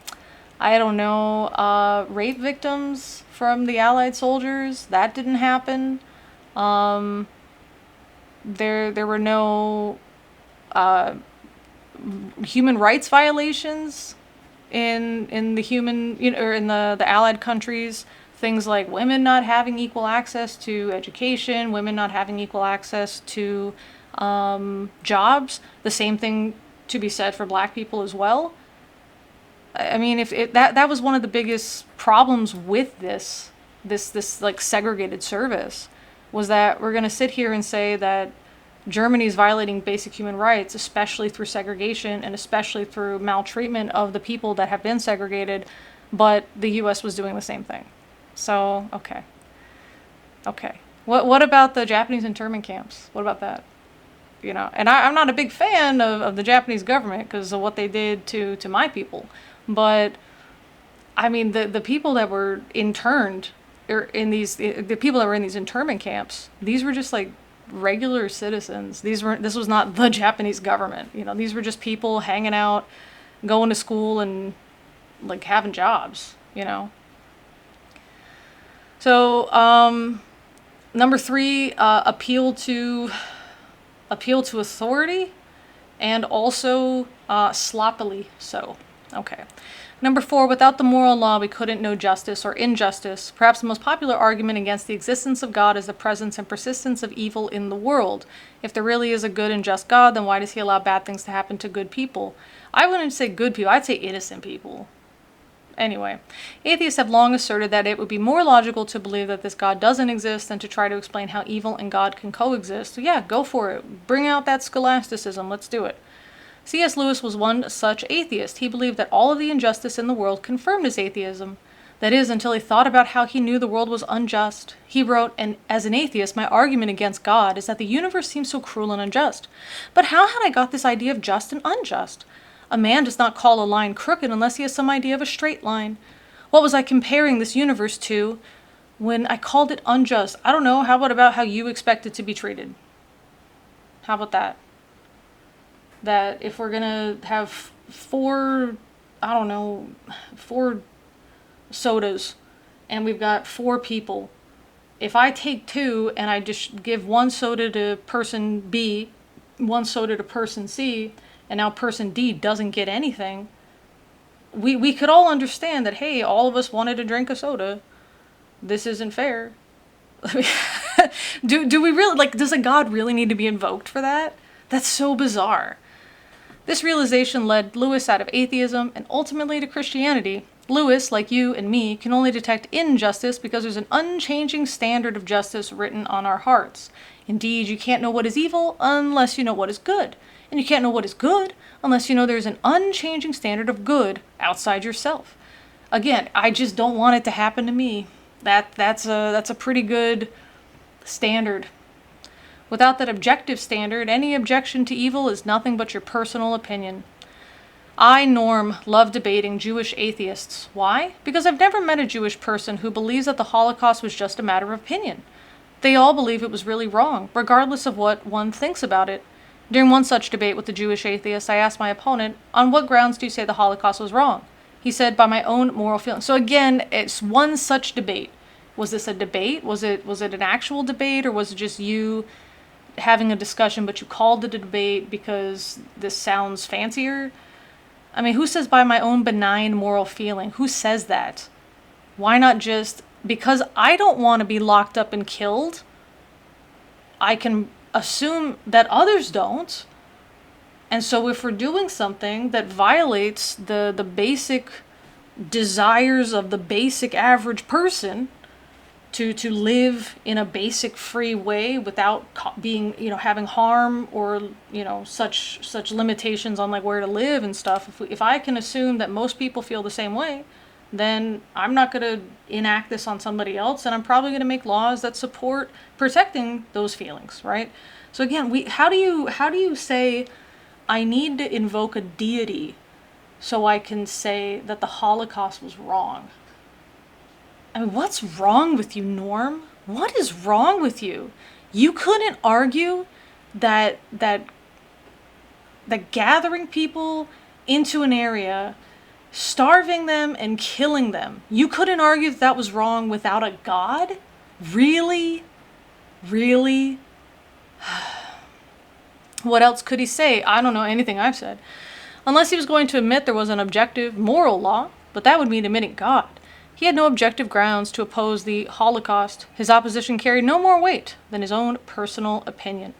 rape victims from the Allied soldiers. That didn't happen. There were no human rights violations in the Allied countries. Things like women not having equal access to education, women not having equal access to jobs. The same thing to be said for black people as well. I mean, that was one of the biggest problems with this like segregated service, was that we're going to sit here and say that Germany is violating basic human rights, especially through segregation and especially through maltreatment of the people that have been segregated, but the U.S. was doing the same thing. So, okay. What about the Japanese internment camps? What about that? You know, and I'm not a big fan of the Japanese government because of what they did to my people. But, I mean, the people that were interned, the people that were in these internment camps, these were just like regular citizens. This was not the Japanese government. You know, these were just people hanging out, going to school and like having jobs, you know. So, number 3, appeal to authority, and also sloppily so. Okay. Number 4, without the moral law, we couldn't know justice or injustice. Perhaps the most popular argument against the existence of God is the presence and persistence of evil in the world. If there really is a good and just God, then why does he allow bad things to happen to good people? I wouldn't say good people, I'd say innocent people. Anyway, atheists have long asserted that it would be more logical to believe that this God doesn't exist than to try to explain how evil and God can coexist. So yeah, go for it. Bring out that scholasticism. Let's do it. C.S. Lewis was one such atheist. He believed that all of the injustice in the world confirmed his atheism. That is, until he thought about how he knew the world was unjust. He wrote, "And as an atheist, my argument against God is that the universe seems so cruel and unjust. But how had I got this idea of just and unjust? A man does not call a line crooked unless he has some idea of a straight line. What was I comparing this universe to when I called it unjust? I don't know. How about how you expect it to be treated? How about that? That if we're going to have 4 sodas and we've got 4 people, if I take 2 and I just give 1 soda to person B, 1 soda to person C, and now person D doesn't get anything, we could all understand that, hey, all of us wanted to drink a soda. This isn't fair. Do we really, like, does a God really need to be invoked for that? That's so bizarre. This realization led Lewis out of atheism and ultimately to Christianity. Lewis, like you and me, can only detect injustice because there's an unchanging standard of justice written on our hearts. Indeed, you can't know what is evil unless you know what is good. And you can't know what is good unless you know there's an unchanging standard of good outside yourself. Again, I just don't want it to happen to me. That's a pretty good Standard. Without that objective standard, any objection to evil is nothing but your personal opinion. I, Norm, love debating Jewish atheists. Why? Because I've never met a Jewish person who believes that the Holocaust was just a matter of opinion. They all believe it was really wrong, regardless of what one thinks about it. During one such debate with the Jewish atheist, I asked my opponent, on what grounds do you say the Holocaust was wrong? He said, by my own moral feelings. So again, it's one such debate. Was this a debate? Was it an actual debate, or was it just you having a discussion, but you called it a debate because this sounds fancier? I mean, who says by my own benign moral feeling? Who says that? Why not just, because I don't want to be locked up and killed, I can assume that others don't. And so if we're doing something that violates the basic desires of the basic average person to live in a basic free way without being, having harm or, such limitations on like where to live and stuff. If I can assume that most people feel the same way, then I'm not going to enact this on somebody else, and I'm probably going to make laws that support protecting those feelings, right? So again, how do you say I need to invoke a deity so I can say that the Holocaust was wrong? I mean, what's wrong with you, Norm? What is wrong with you? You couldn't argue that gathering people into an area, starving them and killing them, you couldn't argue that was wrong without a God? Really? Really? What else could he say? I don't know anything I've said. Unless he was going to admit there was an objective moral law, but that would mean admitting God. He had no objective grounds to oppose the Holocaust. His opposition carried no more weight than his own personal opinion.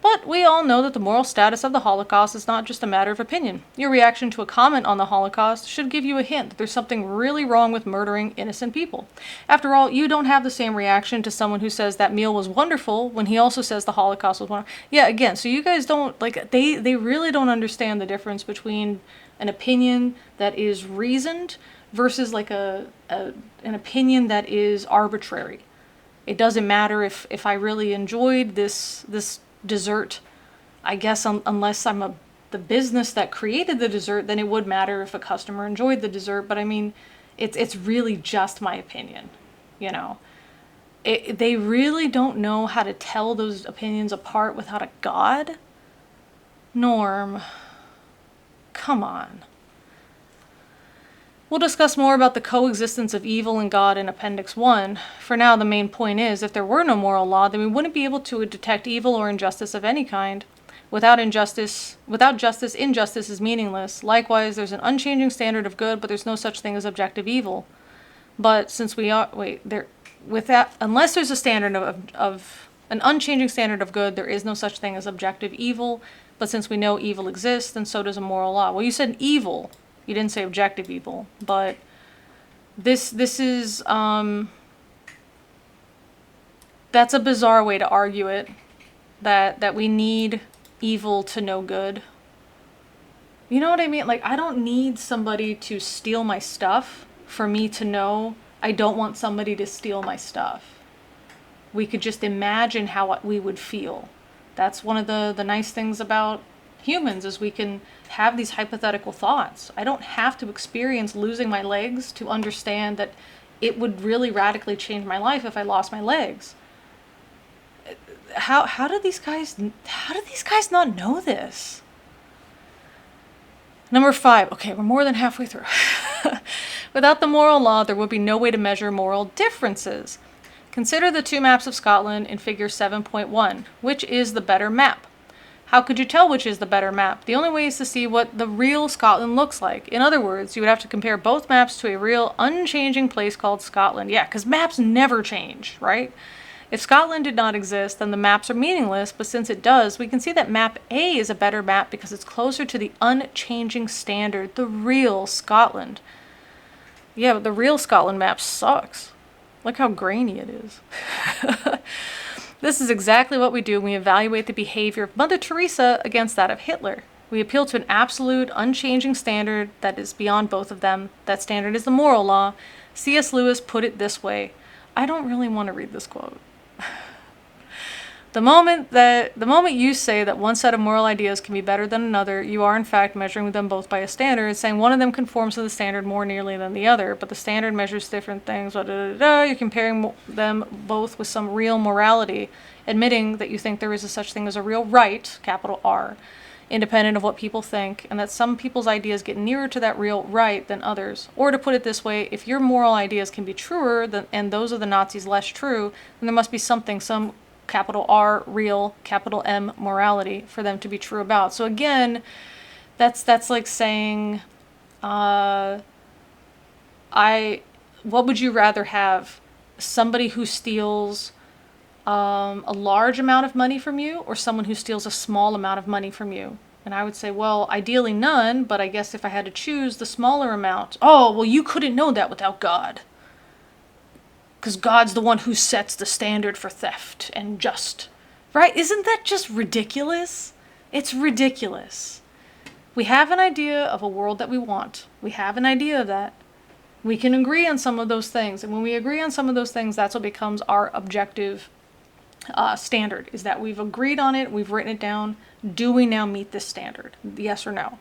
But we all know that the moral status of the Holocaust is not just a matter of opinion. Your reaction to a comment on the Holocaust should give you a hint that there's something really wrong with murdering innocent people. After all, you don't have the same reaction to someone who says that meal was wonderful when he also says the Holocaust was wonderful. Yeah, again, so you guys don't, they really don't understand the difference between an opinion that is reasoned versus an opinion that is arbitrary. It doesn't matter if I really enjoyed this dessert. I guess unless I'm the business that created the dessert, then it would matter if a customer enjoyed the dessert. But I mean, it's really just my opinion, They really don't know how to tell those opinions apart without a God. Norm, come on. We'll discuss more about the coexistence of evil and God in Appendix 1. For now, the main point is, if there were no moral law, then we wouldn't be able to detect evil or injustice of any kind. Without justice, injustice is meaningless. Likewise, there's an unchanging standard of good, but there's no such thing as objective evil. But since unless there's a standard of an unchanging standard of good, there is no such thing as objective evil. But since we know evil exists, then so does a moral law. Well, you said evil. You didn't say objective evil, but this is, that's a bizarre way to argue it, that we need evil to know good. You know what I mean? Like, I don't need somebody to steal my stuff for me to know I don't want somebody to steal my stuff. We could just imagine how we would feel. That's one of the nice things about humans, is we can have these hypothetical thoughts. I don't have to experience losing my legs to understand that it would really radically change my life if I lost my legs. How do these guys not know this? Number 5. Okay, we're more than halfway through. Without the moral law, there would be no way to measure moral differences. Consider the two maps of Scotland in figure 7.1. Which is the better map? How could you tell which is the better map? The only way is to see what the real Scotland looks like. In other words, you would have to compare both maps to a real, unchanging place called Scotland. Yeah, because maps never change, right? If Scotland did not exist, then the maps are meaningless, but since it does, we can see that map A is a better map because it's closer to the unchanging standard, the real Scotland. Yeah, but the real Scotland map sucks. Look how grainy it is. This is exactly what we do when we evaluate the behavior of Mother Teresa against that of Hitler. We appeal to an absolute, unchanging standard that is beyond both of them. That standard is the moral law. C.S. Lewis put it this way. I don't really want to read this quote. The moment you say that one set of moral ideas can be better than another, you are in fact measuring them both by a standard, saying one of them conforms to the standard more nearly than the other, but the standard measures different things. You're comparing them both with some real morality, admitting that you think there is a such thing as a real right, capital R, independent of what people think, and that some people's ideas get nearer to that real right than others. Or to put it this way, if your moral ideas can be truer and those of the Nazis less true, then there must be something, some capital R real, capital M morality for them to be true about. So again, that's like saying, what would you rather have? Somebody who steals a large amount of money from you, or someone who steals a small amount of money from you? And I would say, well, ideally none, but I guess if I had to choose, the smaller amount. Oh, well, you couldn't know that without God. Because God's the one who sets the standard for theft and just. Right? Isn't that just ridiculous? It's ridiculous. We have an idea of a world that we want. We have an idea of that. We can agree on some of those things. And when we agree on some of those things, that's what becomes our objective standard, is that we've agreed on it, we've written it down. Do we now meet this standard? Yes or no?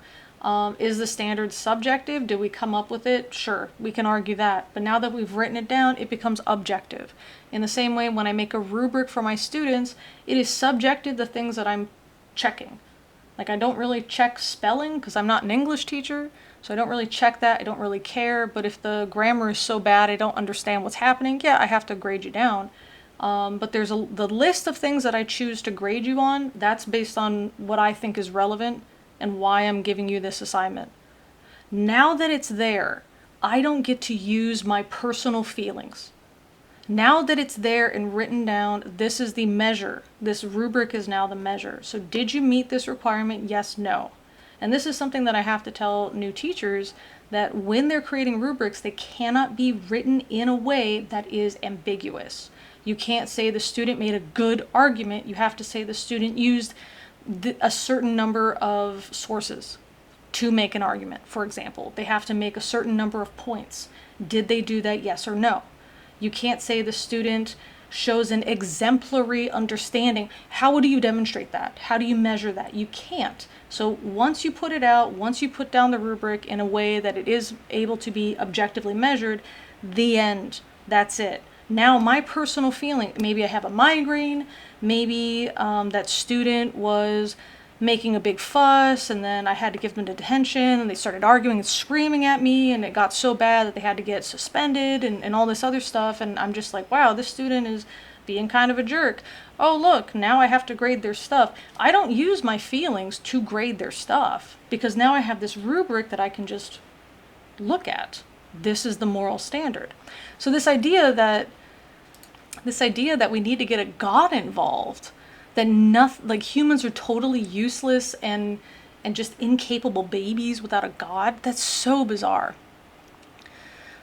Is the standard subjective? Did we come up with it? Sure, we can argue that. But now that we've written it down, it becomes objective. In the same way, when I make a rubric for my students, it is subjective, the things that I'm checking. Like, I don't really check spelling because I'm not an English teacher, so I don't really check that. I don't really care. But if the grammar is so bad I don't understand what's happening, yeah, I have to grade you down. But there's the list of things that I choose to grade you on. That's based on what I think is relevant and why I'm giving you this assignment. Now that it's there, I don't get to use my personal feelings. Now that it's there and written down, this is the measure. This rubric is now the measure. So did you meet this requirement? Yes, no. And this is something that I have to tell new teachers, that when they're creating rubrics, they cannot be written in a way that is ambiguous. You can't say the student made a good argument. You have to say the student used a certain number of sources to make an argument. For example, they have to make a certain number of points. Did they do that? Yes or no? You can't say the student shows an exemplary understanding. How do you demonstrate that? How do you measure that? You can't. So once you put it out, once you put down the rubric in a way that it is able to be objectively measured, the end. That's it. Now my personal feeling, maybe I have a migraine, maybe that student was making a big fuss and then I had to give them detention and they started arguing and screaming at me and it got so bad that they had to get suspended and all this other stuff, and I'm just like, wow, this student is being kind of a jerk. Oh look, now I have to grade their stuff. I don't use my feelings to grade their stuff because now I have this rubric that I can just look at. This is the moral standard. So this idea that we need to get a God involved, that nothing, like humans are totally useless and just incapable babies without a God, that's so bizarre.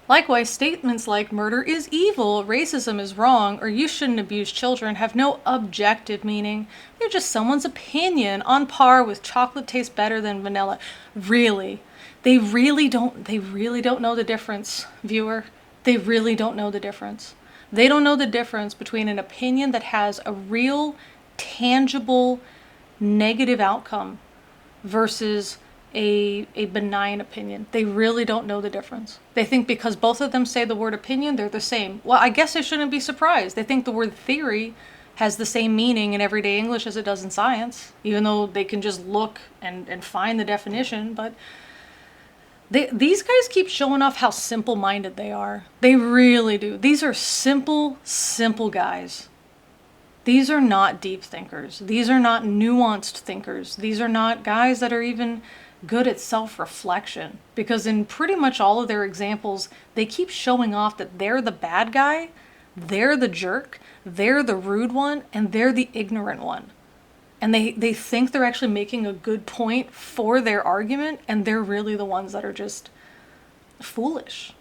Likewise, statements like murder is evil, racism is wrong, or you shouldn't abuse children have no objective meaning. They're just someone's opinion, on par with chocolate tastes better than vanilla. Really? They really don't know the difference, viewer. They really don't know the difference. They don't know the difference between an opinion that has a real, tangible, negative outcome versus a benign opinion. They really don't know the difference. They think because both of them say the word opinion, they're the same. Well, I guess I shouldn't be surprised. They think the word theory has the same meaning in everyday English as it does in science, even though they can just look and find the definition. But these guys keep showing off how simple-minded they are. They really do. These are simple guys. These are not deep thinkers. These are not nuanced thinkers. These are not guys that are even good at self-reflection. Because in pretty much all of their examples, they keep showing off that they're the bad guy, they're the jerk, they're the rude one, and they're the ignorant one. And they think they're actually making a good point for their argument, and they're really the ones that are just foolish.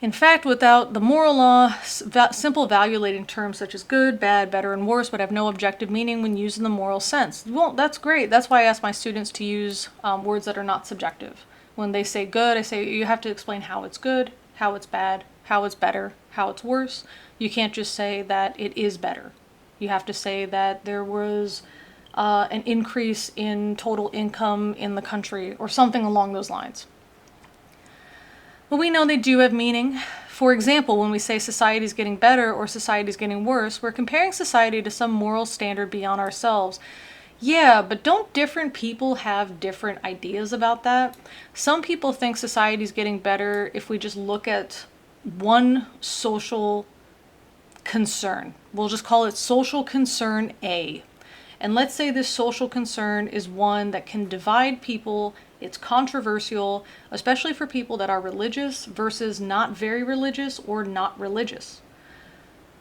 In fact, without the moral law, simple value-laden terms such as good, bad, better, and worse would have no objective meaning when used in the moral sense. Well, that's great. That's why I ask my students to use words that are not subjective. When they say good, I say you have to explain how it's good, how it's bad, how it's better, how it's worse. You can't just say that it is better. You have to say that there was an increase in total income in the country or something along those lines. But we know they do have meaning. For example, when we say society is getting better or society is getting worse, we're comparing society to some moral standard beyond ourselves. Yeah, but don't different people have different ideas about that? Some people think society is getting better if we just look at one social concern. We'll just call it social concern A. And let's say this social concern is one that can divide people. It's controversial, especially for people that are religious versus not very religious or not religious.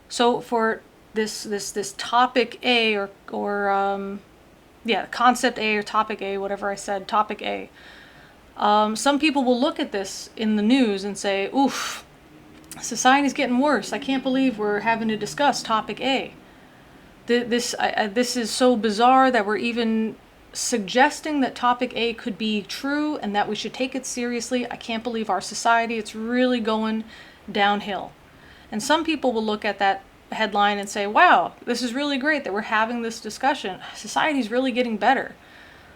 So for this topic A or concept A or topic A, whatever I said, topic A. Some people will look at this in the news and say, oof, society's getting worse. I can't believe we're having to discuss topic A. This is so bizarre that we're even suggesting that topic A could be true and that we should take it seriously. I can't believe our society, it's really going downhill. And some people will look at that headline and say, wow, this is really great that we're having this discussion. Society's really getting better.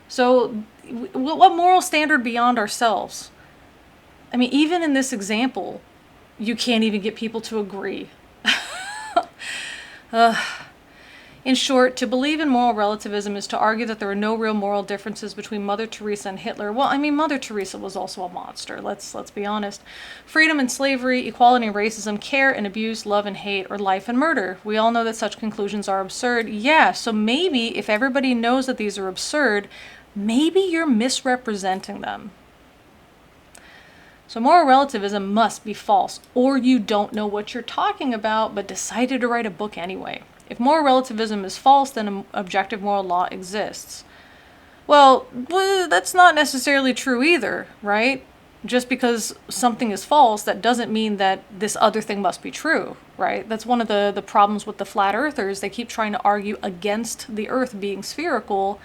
So what moral standard beyond ourselves? I mean, even in this example, you can't even get people to agree. In short, to believe in moral relativism is to argue that there are no real moral differences between Mother Teresa and Hitler. Well, I mean, Mother Teresa was also a monster. Let's be honest. Freedom and slavery, equality and racism, care and abuse, love and hate, or life and murder. We all know that such conclusions are absurd. Yeah, so maybe if everybody knows that these are absurd, maybe you're misrepresenting them. So moral relativism must be false, or you don't know what you're talking about, but decided to write a book anyway. If moral relativism is false, then an objective moral law exists. Well, that's not necessarily true either, right? Just because something is false, that doesn't mean that this other thing must be true, right? That's one of the problems with the flat earthers. They keep trying to argue against the earth being spherical,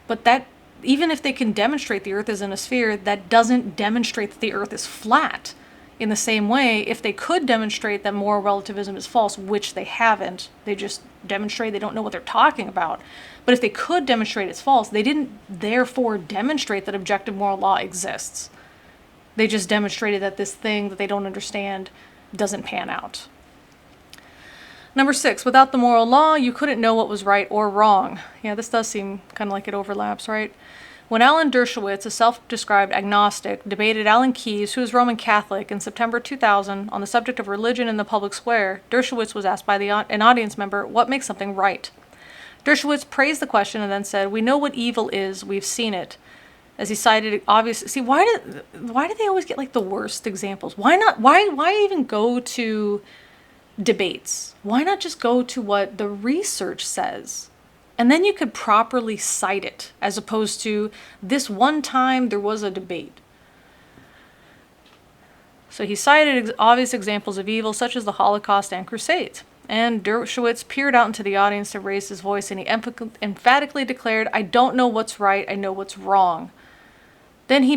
but that, even if they can demonstrate the earth is in a sphere, that doesn't demonstrate that the earth is flat. In the same way, if they could demonstrate that moral relativism is false, which they haven't, they just demonstrate they don't know what they're talking about. But if they could demonstrate it's false, they didn't therefore demonstrate that objective moral law exists. They just demonstrated that this thing that they don't understand doesn't pan out. Number 6, without the moral law, you couldn't know what was right or wrong. Yeah, this does seem kind of like it overlaps, right? When Alan Dershowitz, a self-described agnostic, debated Alan Keyes, who is Roman Catholic, in September 2000 on the subject of religion in the public square, Dershowitz was asked by an audience member, what makes something right? Dershowitz praised the question and then said, we know what evil is, we've seen it. As he cited, obviously, see, why do they always get like the worst examples? Why even go to debates? Why not just go to what the research says? And then you could properly cite it, as opposed to this one time there was a debate. So he cited obvious examples of evil, such as the Holocaust and Crusades. And Dershowitz peered out into the audience to raise his voice, and he emphatically declared, I don't know what's right, I know what's wrong. Then he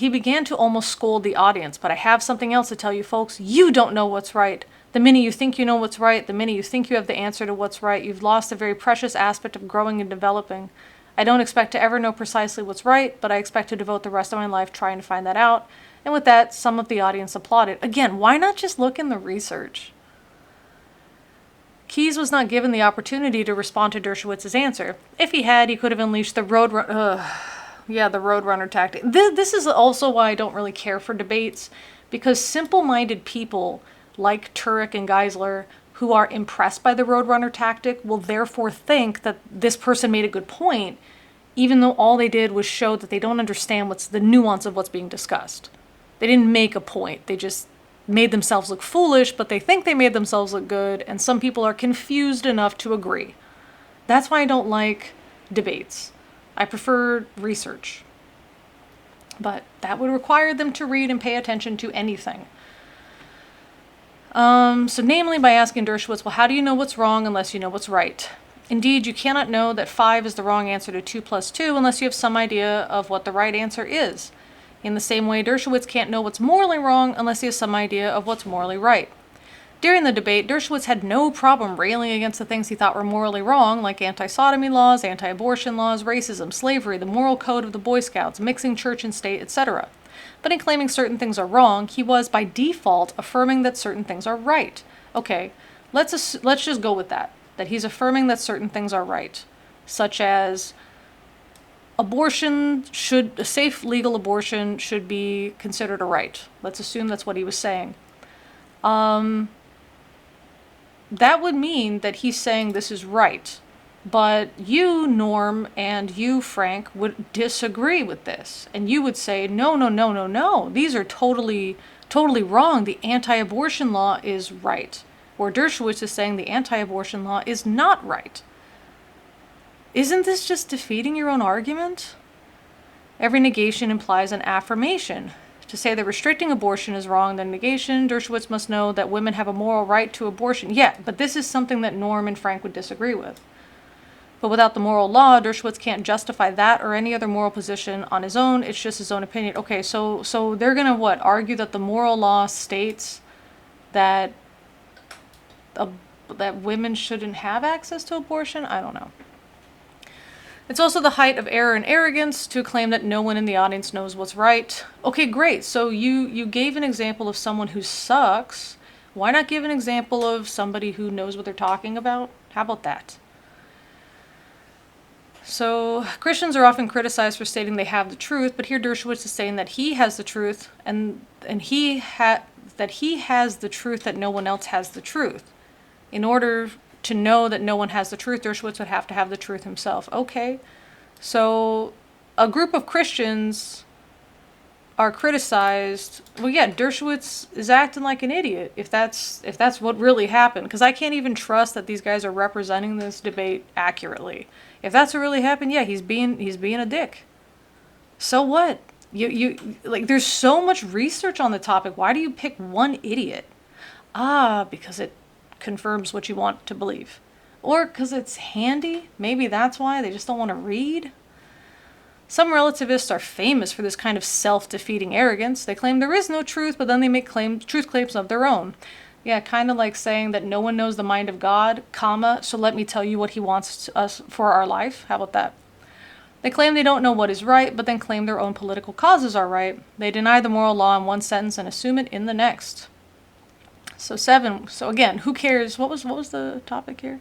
began to almost scold the audience, but I have something else to tell you folks, you don't know what's right. The minute you think you know what's right, the minute you think you have the answer to what's right, you've lost a very precious aspect of growing and developing. I don't expect to ever know precisely what's right, but I expect to devote the rest of my life trying to find that out. And with that, some of the audience applauded. Again, why not just look in the research? Keyes was not given the opportunity to respond to Dershowitz's answer. If he had, he could have unleashed the roadrunner tactic. This is also why I don't really care for debates, because simple-minded people like Turek and Geisler, who are impressed by the roadrunner tactic, will therefore think that this person made a good point, even though all they did was show that they don't understand what's the nuance of what's being discussed. They didn't make a point. They just made themselves look foolish, but they think they made themselves look good, and some people are confused enough to agree. That's why I don't like debates. I prefer research. But that would require them to read and pay attention to anything. So namely by asking Dershowitz, well, how do you know what's wrong unless you know what's right? Indeed, you cannot know that 5 is the wrong answer to 2 plus 2 unless you have some idea of what the right answer is. In the same way, Dershowitz can't know what's morally wrong unless he has some idea of what's morally right. During the debate, Dershowitz had no problem railing against the things he thought were morally wrong, like anti-sodomy laws, anti-abortion laws, racism, slavery, the moral code of the Boy Scouts, mixing church and state, etc. But in claiming certain things are wrong, he was, by default, affirming that certain things are right. Okay, let's just go with that he's affirming that certain things are right, such as a safe legal abortion should be considered a right. Let's assume that's what he was saying. That would mean that he's saying this is right. But you, Norm, and you, Frank, would disagree with this. And you would say, no. These are totally wrong. The anti-abortion law is right. Where Dershowitz is saying the anti-abortion law is not right. Isn't this just defeating your own argument? Every negation implies an affirmation. To say that restricting abortion is wrong than negation, Dershowitz must know that women have a moral right to abortion. Yeah, but this is something that Norm and Frank would disagree with. But without the moral law, Dershowitz can't justify that or any other moral position on his own. It's just his own opinion. Okay, so they're going to argue that the moral law states that that women shouldn't have access to abortion? I don't know. It's also the height of error and arrogance to claim that no one in the audience knows what's right. Okay, great. So you gave an example of someone who sucks. Why not give an example of somebody who knows what they're talking about? How about that? So Christians are often criticized for stating they have the truth, but here Dershowitz is saying that he has the truth, and that he has the truth that no one else has the truth. In order to know that no one has the truth, Dershowitz would have to have the truth himself. Okay, so a group of Christians are criticized. Well, yeah, Dershowitz is acting like an idiot if that's what really happened, because I can't even trust that these guys are representing this debate accurately. If that's what really happened, yeah, he's being a dick. So what? You like, there's so much research on the topic. Why do you pick one idiot? Because it confirms what you want to believe. Or because it's handy. Maybe that's why they just don't want to read. Some relativists are famous for this kind of self-defeating arrogance. They claim there is no truth, but then they make truth claims of their own. Yeah, kind of like saying that no one knows the mind of God, so let me tell you what he wants us for our life. How about that? They claim they don't know what is right, but then claim their own political causes are right. They deny the moral law in one sentence and assume it in the next. So 7. So again, who cares? What was the topic here?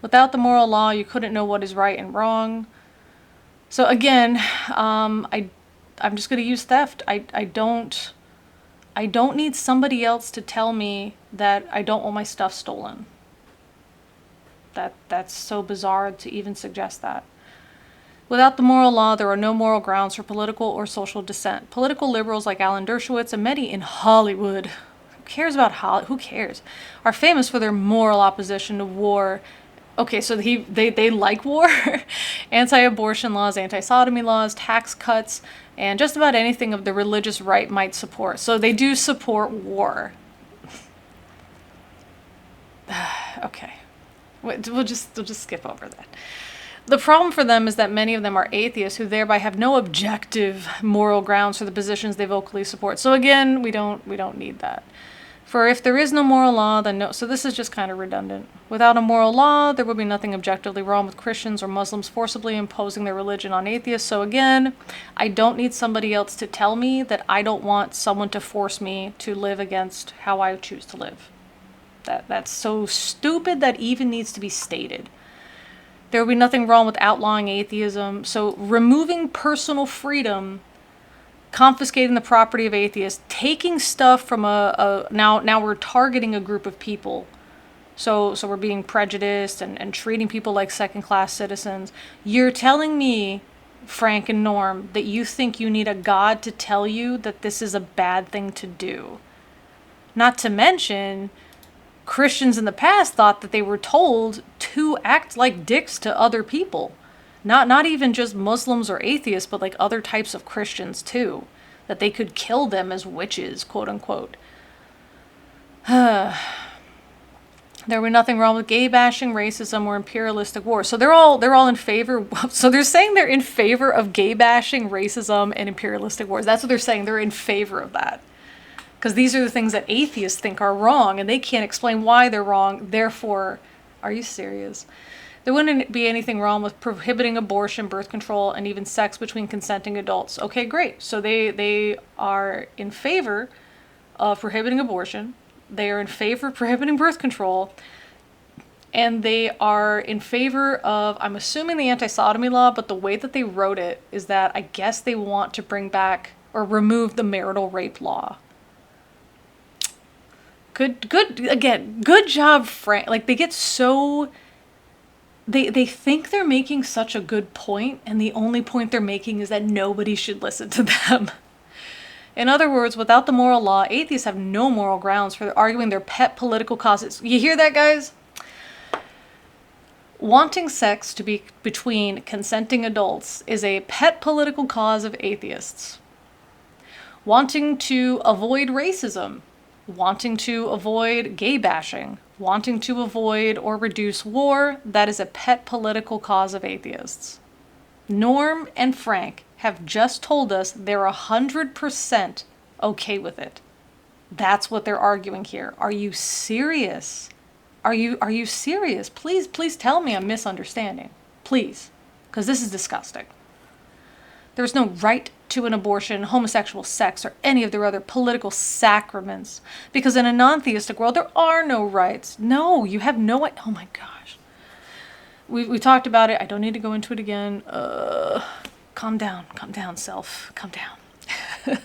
Without the moral law, you couldn't know what is right and wrong. So again, I'm just going to use theft. I don't need somebody else to tell me that I don't want my stuff stolen. That's so bizarre to even suggest that. Without the moral law, there are no moral grounds for political or social dissent. Political liberals like Alan Dershowitz and many in Hollywood, who cares, are famous for their moral opposition to war. Okay, so they like war, anti-abortion laws, anti-sodomy laws, tax cuts, and just about anything of the religious right might support. So they do support war. Okay, we'll just skip over that. The problem for them is that many of them are atheists who thereby have no objective moral grounds for the positions they vocally support. So again, we don't need that. For if there is no moral law, then no. So this is just kind of redundant. Without a moral law, there would be nothing objectively wrong with Christians or Muslims forcibly imposing their religion on atheists. So again, I don't need somebody else to tell me that I don't want someone to force me to live against how I choose to live. That's so stupid that even needs to be stated. There would be nothing wrong with outlawing atheism. So removing personal freedom, confiscating the property of atheists, taking stuff from now we're targeting a group of people. So we're being prejudiced and treating people like second-class citizens. You're telling me, Frank and Norm, that you think you need a God to tell you that this is a bad thing to do. Not to mention, Christians in the past thought that they were told to act like dicks to other people. Not even just Muslims or atheists, but like other types of Christians too. That they could kill them as witches, quote unquote. There would be nothing wrong with gay bashing, racism, or imperialistic war. So they're all in favor. So they're saying they're in favor of gay bashing, racism, and imperialistic wars. That's what they're saying. They're in favor of that. Because these are the things that atheists think are wrong, and they can't explain why they're wrong. Therefore, are you serious? There wouldn't be anything wrong with prohibiting abortion, birth control, and even sex between consenting adults. Okay, great. So they are in favor of prohibiting abortion. They are in favor of prohibiting birth control. And they are in favor of, I'm assuming, the anti-sodomy law, but the way that they wrote it is that I guess they want to bring back or remove the marital rape law. Good job, Frank. Like, they get so... They think they're making such a good point, and the only point they're making is that nobody should listen to them. In other words, without the moral law, atheists have no moral grounds for arguing their pet political causes. You hear that, guys? Wanting sex to be between consenting adults is a pet political cause of atheists. Wanting to avoid racism, wanting to avoid gay bashing, wanting to avoid or reduce war, that is a pet political cause of atheists. Norm and Frank have just told us they're 100% okay with it. That's what they're arguing here. Are you serious? Are you serious? Please tell me I'm misunderstanding. Please. Because this is disgusting. There's no right to an abortion, homosexual sex, or any of their other political sacraments. Because in a non-theistic world, there are no rights. No, you have no... Oh my gosh. We talked about it. I don't need to go into it again. Calm down, self. Calm down.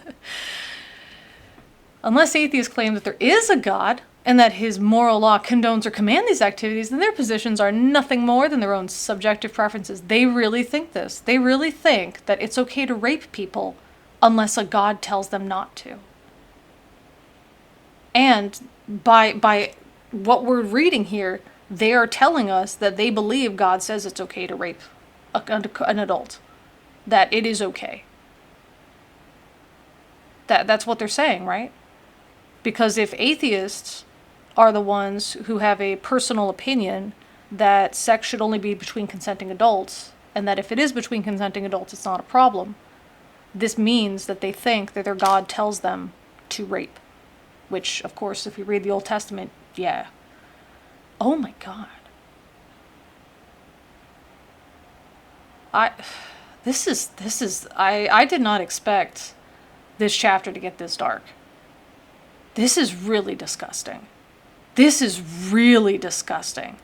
Unless atheists claim that there is a God and that his moral law condones or commands these activities, then their positions are nothing more than their own subjective preferences. They really think this. They really think that it's okay to rape people unless a God tells them not to. And by what we're reading here, they are telling us that they believe God says it's okay to rape an adult. That it is okay. That's what they're saying, right? Because if atheists are the ones who have a personal opinion that sex should only be between consenting adults, and that if it is between consenting adults, it's not a problem, this means that they think that their God tells them to rape. Which, of course, if you read the Old Testament, yeah. Oh my God. I did not expect this chapter to get this dark. This is really disgusting. This is really disgusting.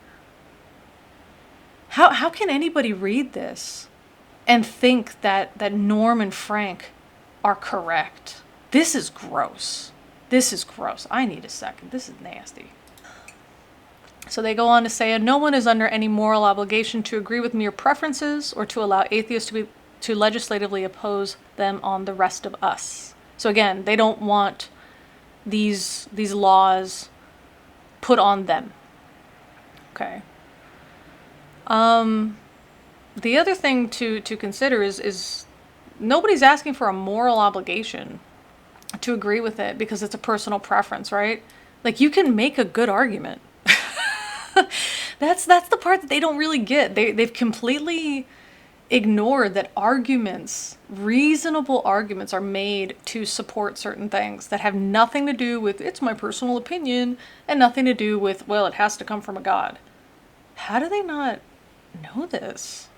How can anybody read this and think that Norm and Frank are correct? This is gross. This is gross. I need a second. This is nasty. So they go on to say, no one is under any moral obligation to agree with mere preferences or to allow atheists to legislatively oppose them on the rest of us. So again, they don't want these laws put on them. Okay. The other thing to consider is nobody's asking for a moral obligation to agree with it because it's a personal preference, right? Like, you can make a good argument. That's the part that they don't really get. They've completely ignored that arguments, reasonable arguments, are made to support certain things that have nothing to do with, it's my personal opinion, and nothing to do with, well, it has to come from a God. How do they not know this?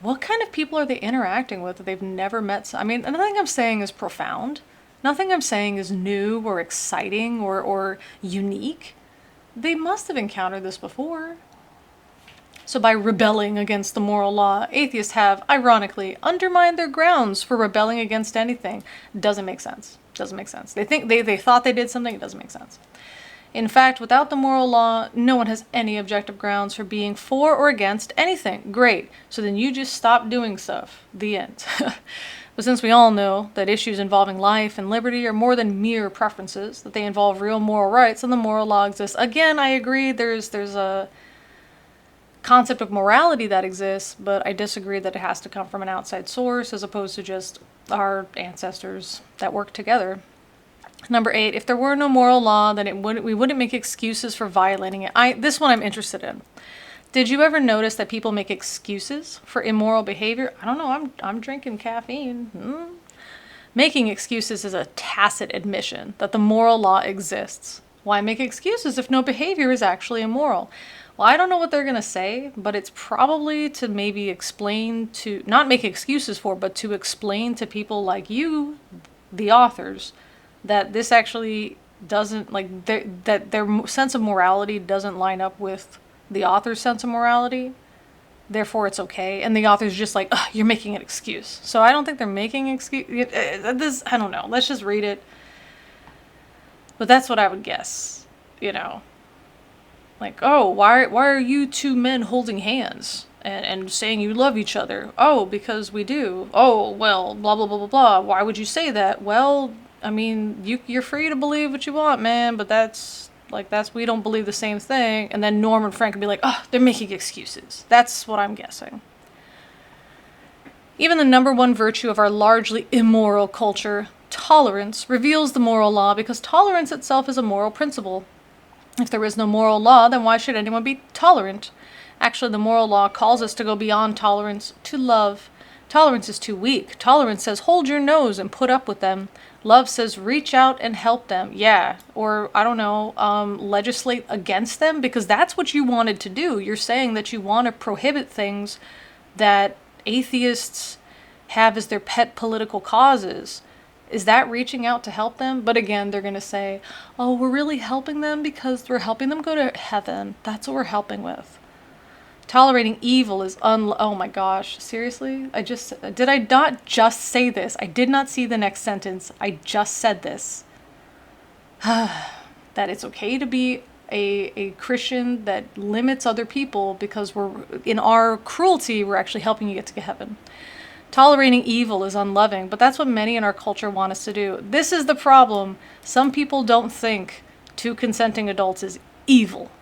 What kind of people are they interacting with that they've never met? I mean, nothing I'm saying is profound. Nothing I'm saying is new or exciting or unique. They must have encountered this before. So by rebelling against the moral law, atheists have, ironically, undermined their grounds for rebelling against anything. Doesn't make sense. Doesn't make sense. They think they thought they did something. It doesn't make sense. In fact, without the moral law, no one has any objective grounds for being for or against anything. Great. So then you just stop doing stuff. The end. But since we all know that issues involving life and liberty are more than mere preferences, that they involve real moral rights, and the moral law exists. Again, I agree there's a concept of morality that exists, but I disagree that it has to come from an outside source as opposed to just our ancestors that work together. Number 8, if there were no moral law, then we wouldn't make excuses for violating it. This one I'm interested in. Did you ever notice that people make excuses for immoral behavior? I don't know, I'm drinking caffeine. Making excuses is a tacit admission that the moral law exists. Why make excuses if no behavior is actually immoral? Well, I don't know what they're going to say, but it's probably to maybe explain to, not make excuses for, but to explain to people like you, the authors, that this actually doesn't, like, that their sense of morality doesn't line up with the author's sense of morality. Therefore, it's okay. And the author's just like, ugh, you're making an excuse. So I don't think they're making an excuse. I don't know. Let's just read it. But that's what I would guess, you know. Like, oh, why are you two men holding hands and saying you love each other? Oh, because we do. Oh, well, blah, blah, blah, blah, blah. Why would you say that? Well, I mean, you're free to believe what you want, man, but we don't believe the same thing. And then Norm and Frank would be like, oh, they're making excuses. That's what I'm guessing. Even the number one virtue of our largely immoral culture, tolerance, reveals the moral law because tolerance itself is a moral principle. If there is no moral law, then why should anyone be tolerant? Actually, the moral law calls us to go beyond tolerance to love. Tolerance is too weak. Tolerance says hold your nose and put up with them. Love says reach out and help them. Yeah. Or, I don't know, legislate against them, because that's what you wanted to do. You're saying that you want to prohibit things that atheists have as their pet political causes. Is that reaching out to help them? But again, they're going to say, oh, we're really helping them because we're helping them go to heaven. That's what we're helping with. Tolerating evil is oh my gosh, seriously? Did I not just say this? I did not see the next sentence. I just said this. That it's okay to be a Christian that limits other people because in our cruelty, we're actually helping you get to heaven. Tolerating evil is unloving, but that's what many in our culture want us to do. This is the problem. Some people don't think two consenting adults is evil.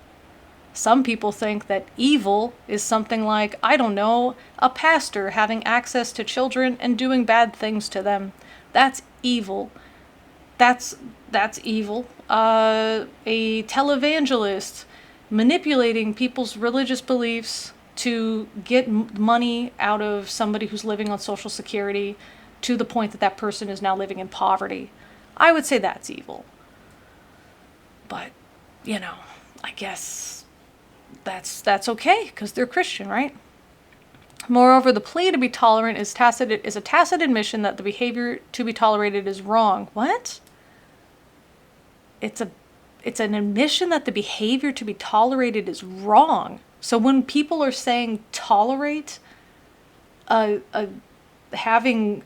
Some people think that evil is something like, I don't know, a pastor having access to children and doing bad things to them. That's evil. That's evil. A televangelist manipulating people's religious beliefs to get money out of somebody who's living on Social Security to the point that that person is now living in poverty. I would say that's evil. But, you know, I guess that's okay because they're Christian, right? Moreover, the plea to be tolerant is a tacit admission that the behavior to be tolerated is wrong. What? It's an admission that the behavior to be tolerated is wrong. So when people are saying tolerate having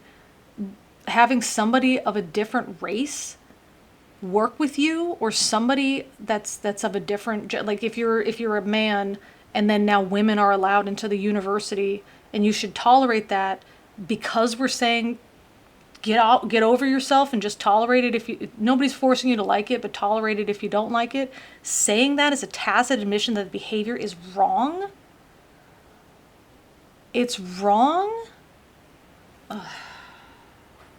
somebody of a different race work with you, or somebody that's of a different, like if you're a man and then now women are allowed into the university and you should tolerate that because we're saying get over yourself and just tolerate it nobody's forcing you to like it, but tolerate it if you don't like it. Saying that is a tacit admission that the behavior is wrong. It's wrong.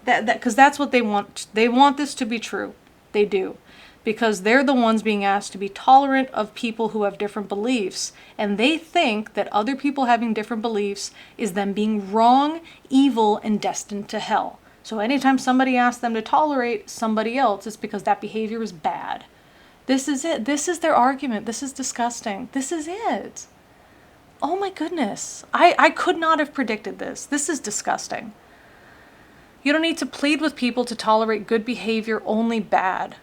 Because that's what they want. They want this to be true. They do. Because they're the ones being asked to be tolerant of people who have different beliefs. And they think that other people having different beliefs is them being wrong, evil, and destined to hell. So anytime somebody asks them to tolerate somebody else, it's because that behavior is bad. This is it. This is their argument. This is disgusting. This is it. Oh my goodness. I could not have predicted this. This is disgusting. You don't need to plead with people to tolerate good behavior, only bad.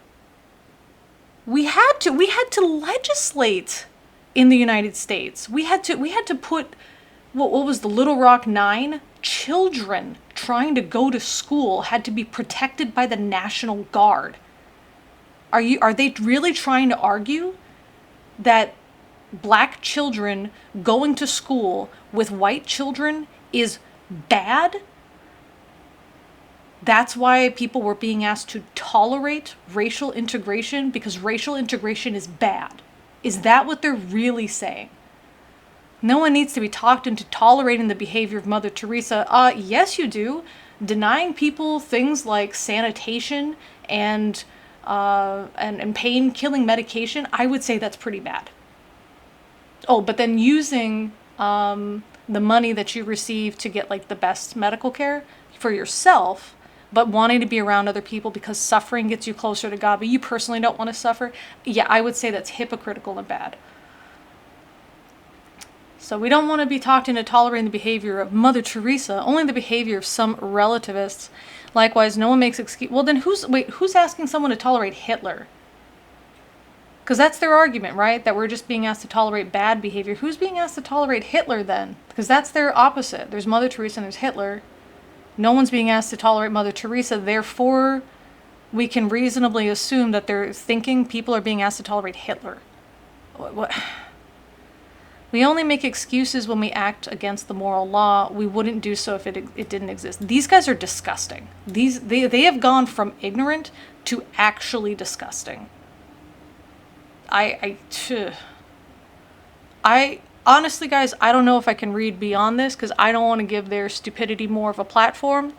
We had to legislate in the United States. We had to put, what was the Little Rock Nine? Children trying to go to school had to be protected by the National Guard. Are they really trying to argue that black children going to school with white children is bad? That's why people were being asked to tolerate racial integration, because racial integration is bad. Is that what they're really saying? No one needs to be talked into tolerating the behavior of Mother Teresa. Yes, you do. Denying people things like sanitation and and pain-killing medication, I would say that's pretty bad. Oh, but then using the money that you receive to get like the best medical care for yourself, but wanting to be around other people because suffering gets you closer to God, but you personally don't want to suffer, yeah, I would say that's hypocritical and bad. So we don't want to be talked into tolerating the behavior of Mother Teresa, only the behavior of some relativists. Likewise, no one makes excuse. Well, then who's asking someone to tolerate Hitler? Because that's their argument, right? That we're just being asked to tolerate bad behavior. Who's being asked to tolerate Hitler then? Because that's their opposite. There's Mother Teresa and there's Hitler. No one's being asked to tolerate Mother Teresa. Therefore, we can reasonably assume that they're thinking people are being asked to tolerate Hitler. What? We only make excuses when we act against the moral law. We wouldn't do so if it didn't exist. These guys are disgusting. They have gone from ignorant to actually disgusting. I honestly, guys, I don't know if I can read beyond this because I don't want to give their stupidity more of a platform.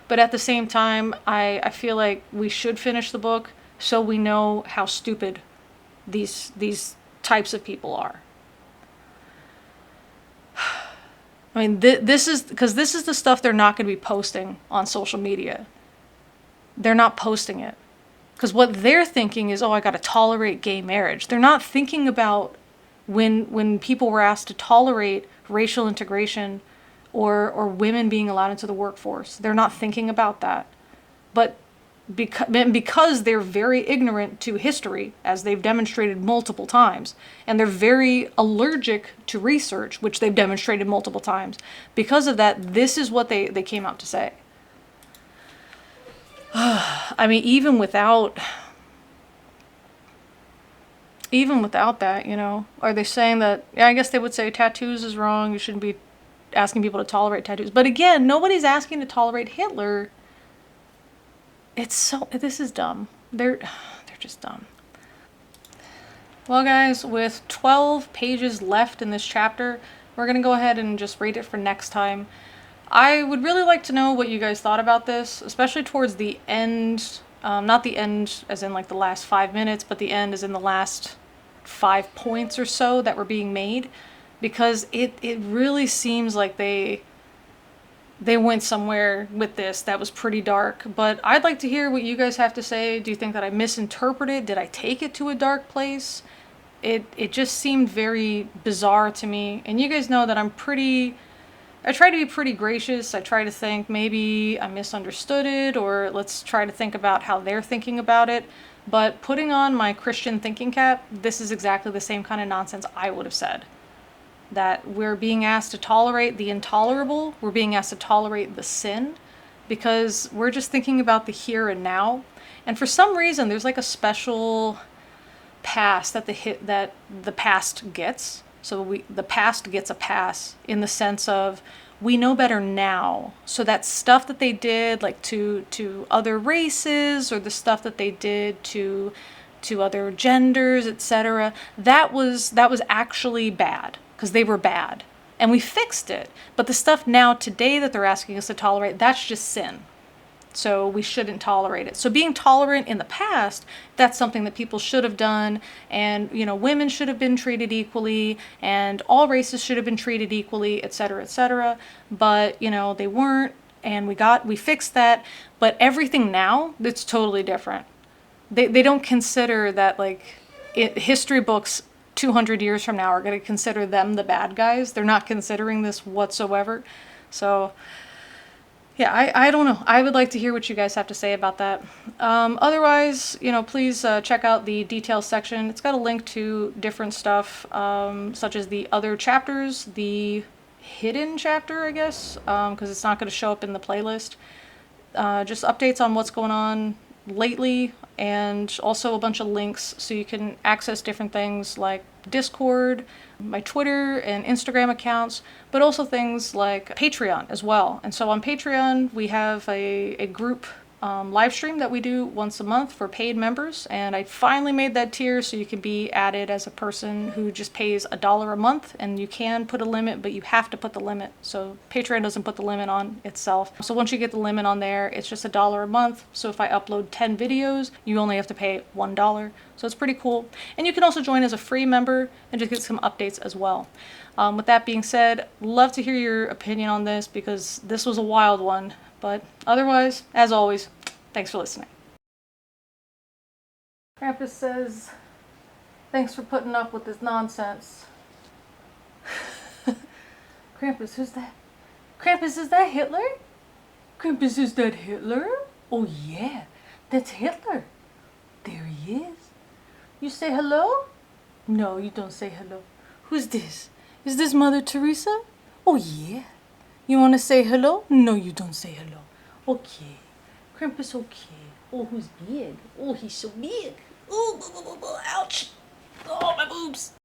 But at the same time, I feel like we should finish the book so we know how stupid these types of people are. I mean, this is the stuff they're not going to be posting on social media. They're not posting it. Because what they're thinking is, oh, I got to tolerate gay marriage. They're not thinking about when people were asked to tolerate racial integration or women being allowed into the workforce. They're not thinking about that. But because they're very ignorant to history, as they've demonstrated multiple times, and they're very allergic to research, which they've demonstrated multiple times, because of that, this is what they came out to say. I mean, even without that, you know, are they saying that, yeah, I guess they would say tattoos is wrong, you shouldn't be asking people to tolerate tattoos. But again, nobody's asking to tolerate Hitler. This is dumb. They're just dumb. Well, guys, with 12 pages left in this chapter, we're going to go ahead and just rate it for next time. I would really like to know what you guys thought about this, especially towards the end. Not the end as in like the last 5 minutes, but the end as in the last 5 points or so that were being made. Because it really seems like they went somewhere with this that was pretty dark. But I'd like to hear what you guys have to say. Do you think that I misinterpreted? Did I take it to a dark place? It just seemed very bizarre to me. And you guys know that I try to be pretty gracious. I try to think maybe I misunderstood it, or let's try to think about how they're thinking about it. But putting on my Christian thinking cap, this is exactly the same kind of nonsense I would have said. That we're being asked to tolerate the intolerable, we're being asked to tolerate the sin, because we're just thinking about the here and now. And for some reason, there's like a special pass that the past gets. So the past gets a pass in the sense of we know better now. So that stuff that they did, like to other races, or the stuff that they did to other genders, etc., that was actually bad. Because they were bad. And we fixed it. But the stuff now today that they're asking us to tolerate, that's just sin. So we shouldn't tolerate it. So being tolerant in the past, that's something that people should have done. And, you know, women should have been treated equally. And all races should have been treated equally, etc., etc. But, you know, they weren't. And we fixed that. But everything now, it's totally different. They don't consider that, like, history books 200 years from now are going to consider them the bad guys. They're not considering this whatsoever. So, yeah, I don't know. I would like to hear what you guys have to say about that. Otherwise, you know, please check out the details section. It's got a link to different stuff, such as the other chapters, the hidden chapter, I guess, because it's not going to show up in the playlist. Just updates on what's going on lately, and also a bunch of links so you can access different things like Discord, my Twitter and Instagram accounts, but also things like Patreon as well. And so on Patreon, we have a group live stream that we do once a month for paid members, and I finally made that tier so you can be added as a person who just pays $1 a month, and you can put a limit, but you have to put the limit. So Patreon doesn't put the limit on itself. So once you get the limit on there, it's just $1 a month. So if I upload 10 videos, you only have to pay $1. So it's pretty cool. And you can also join as a free member and just get some updates as well. With that being said, love to hear your opinion on this because this was a wild one. But otherwise, as always, thanks for listening. Krampus says, thanks for putting up with this nonsense. Krampus, who's that? Krampus, is that Hitler? Krampus, is that Hitler? Oh yeah, that's Hitler. There he is. You say hello? No, you don't say hello. Who's this? Is this Mother Teresa? Oh yeah. You want to say hello? No, you don't say hello. Okay. Krampus, okay. Oh, who's big? Oh, he's so big. Oh, ouch. Oh, my boobs.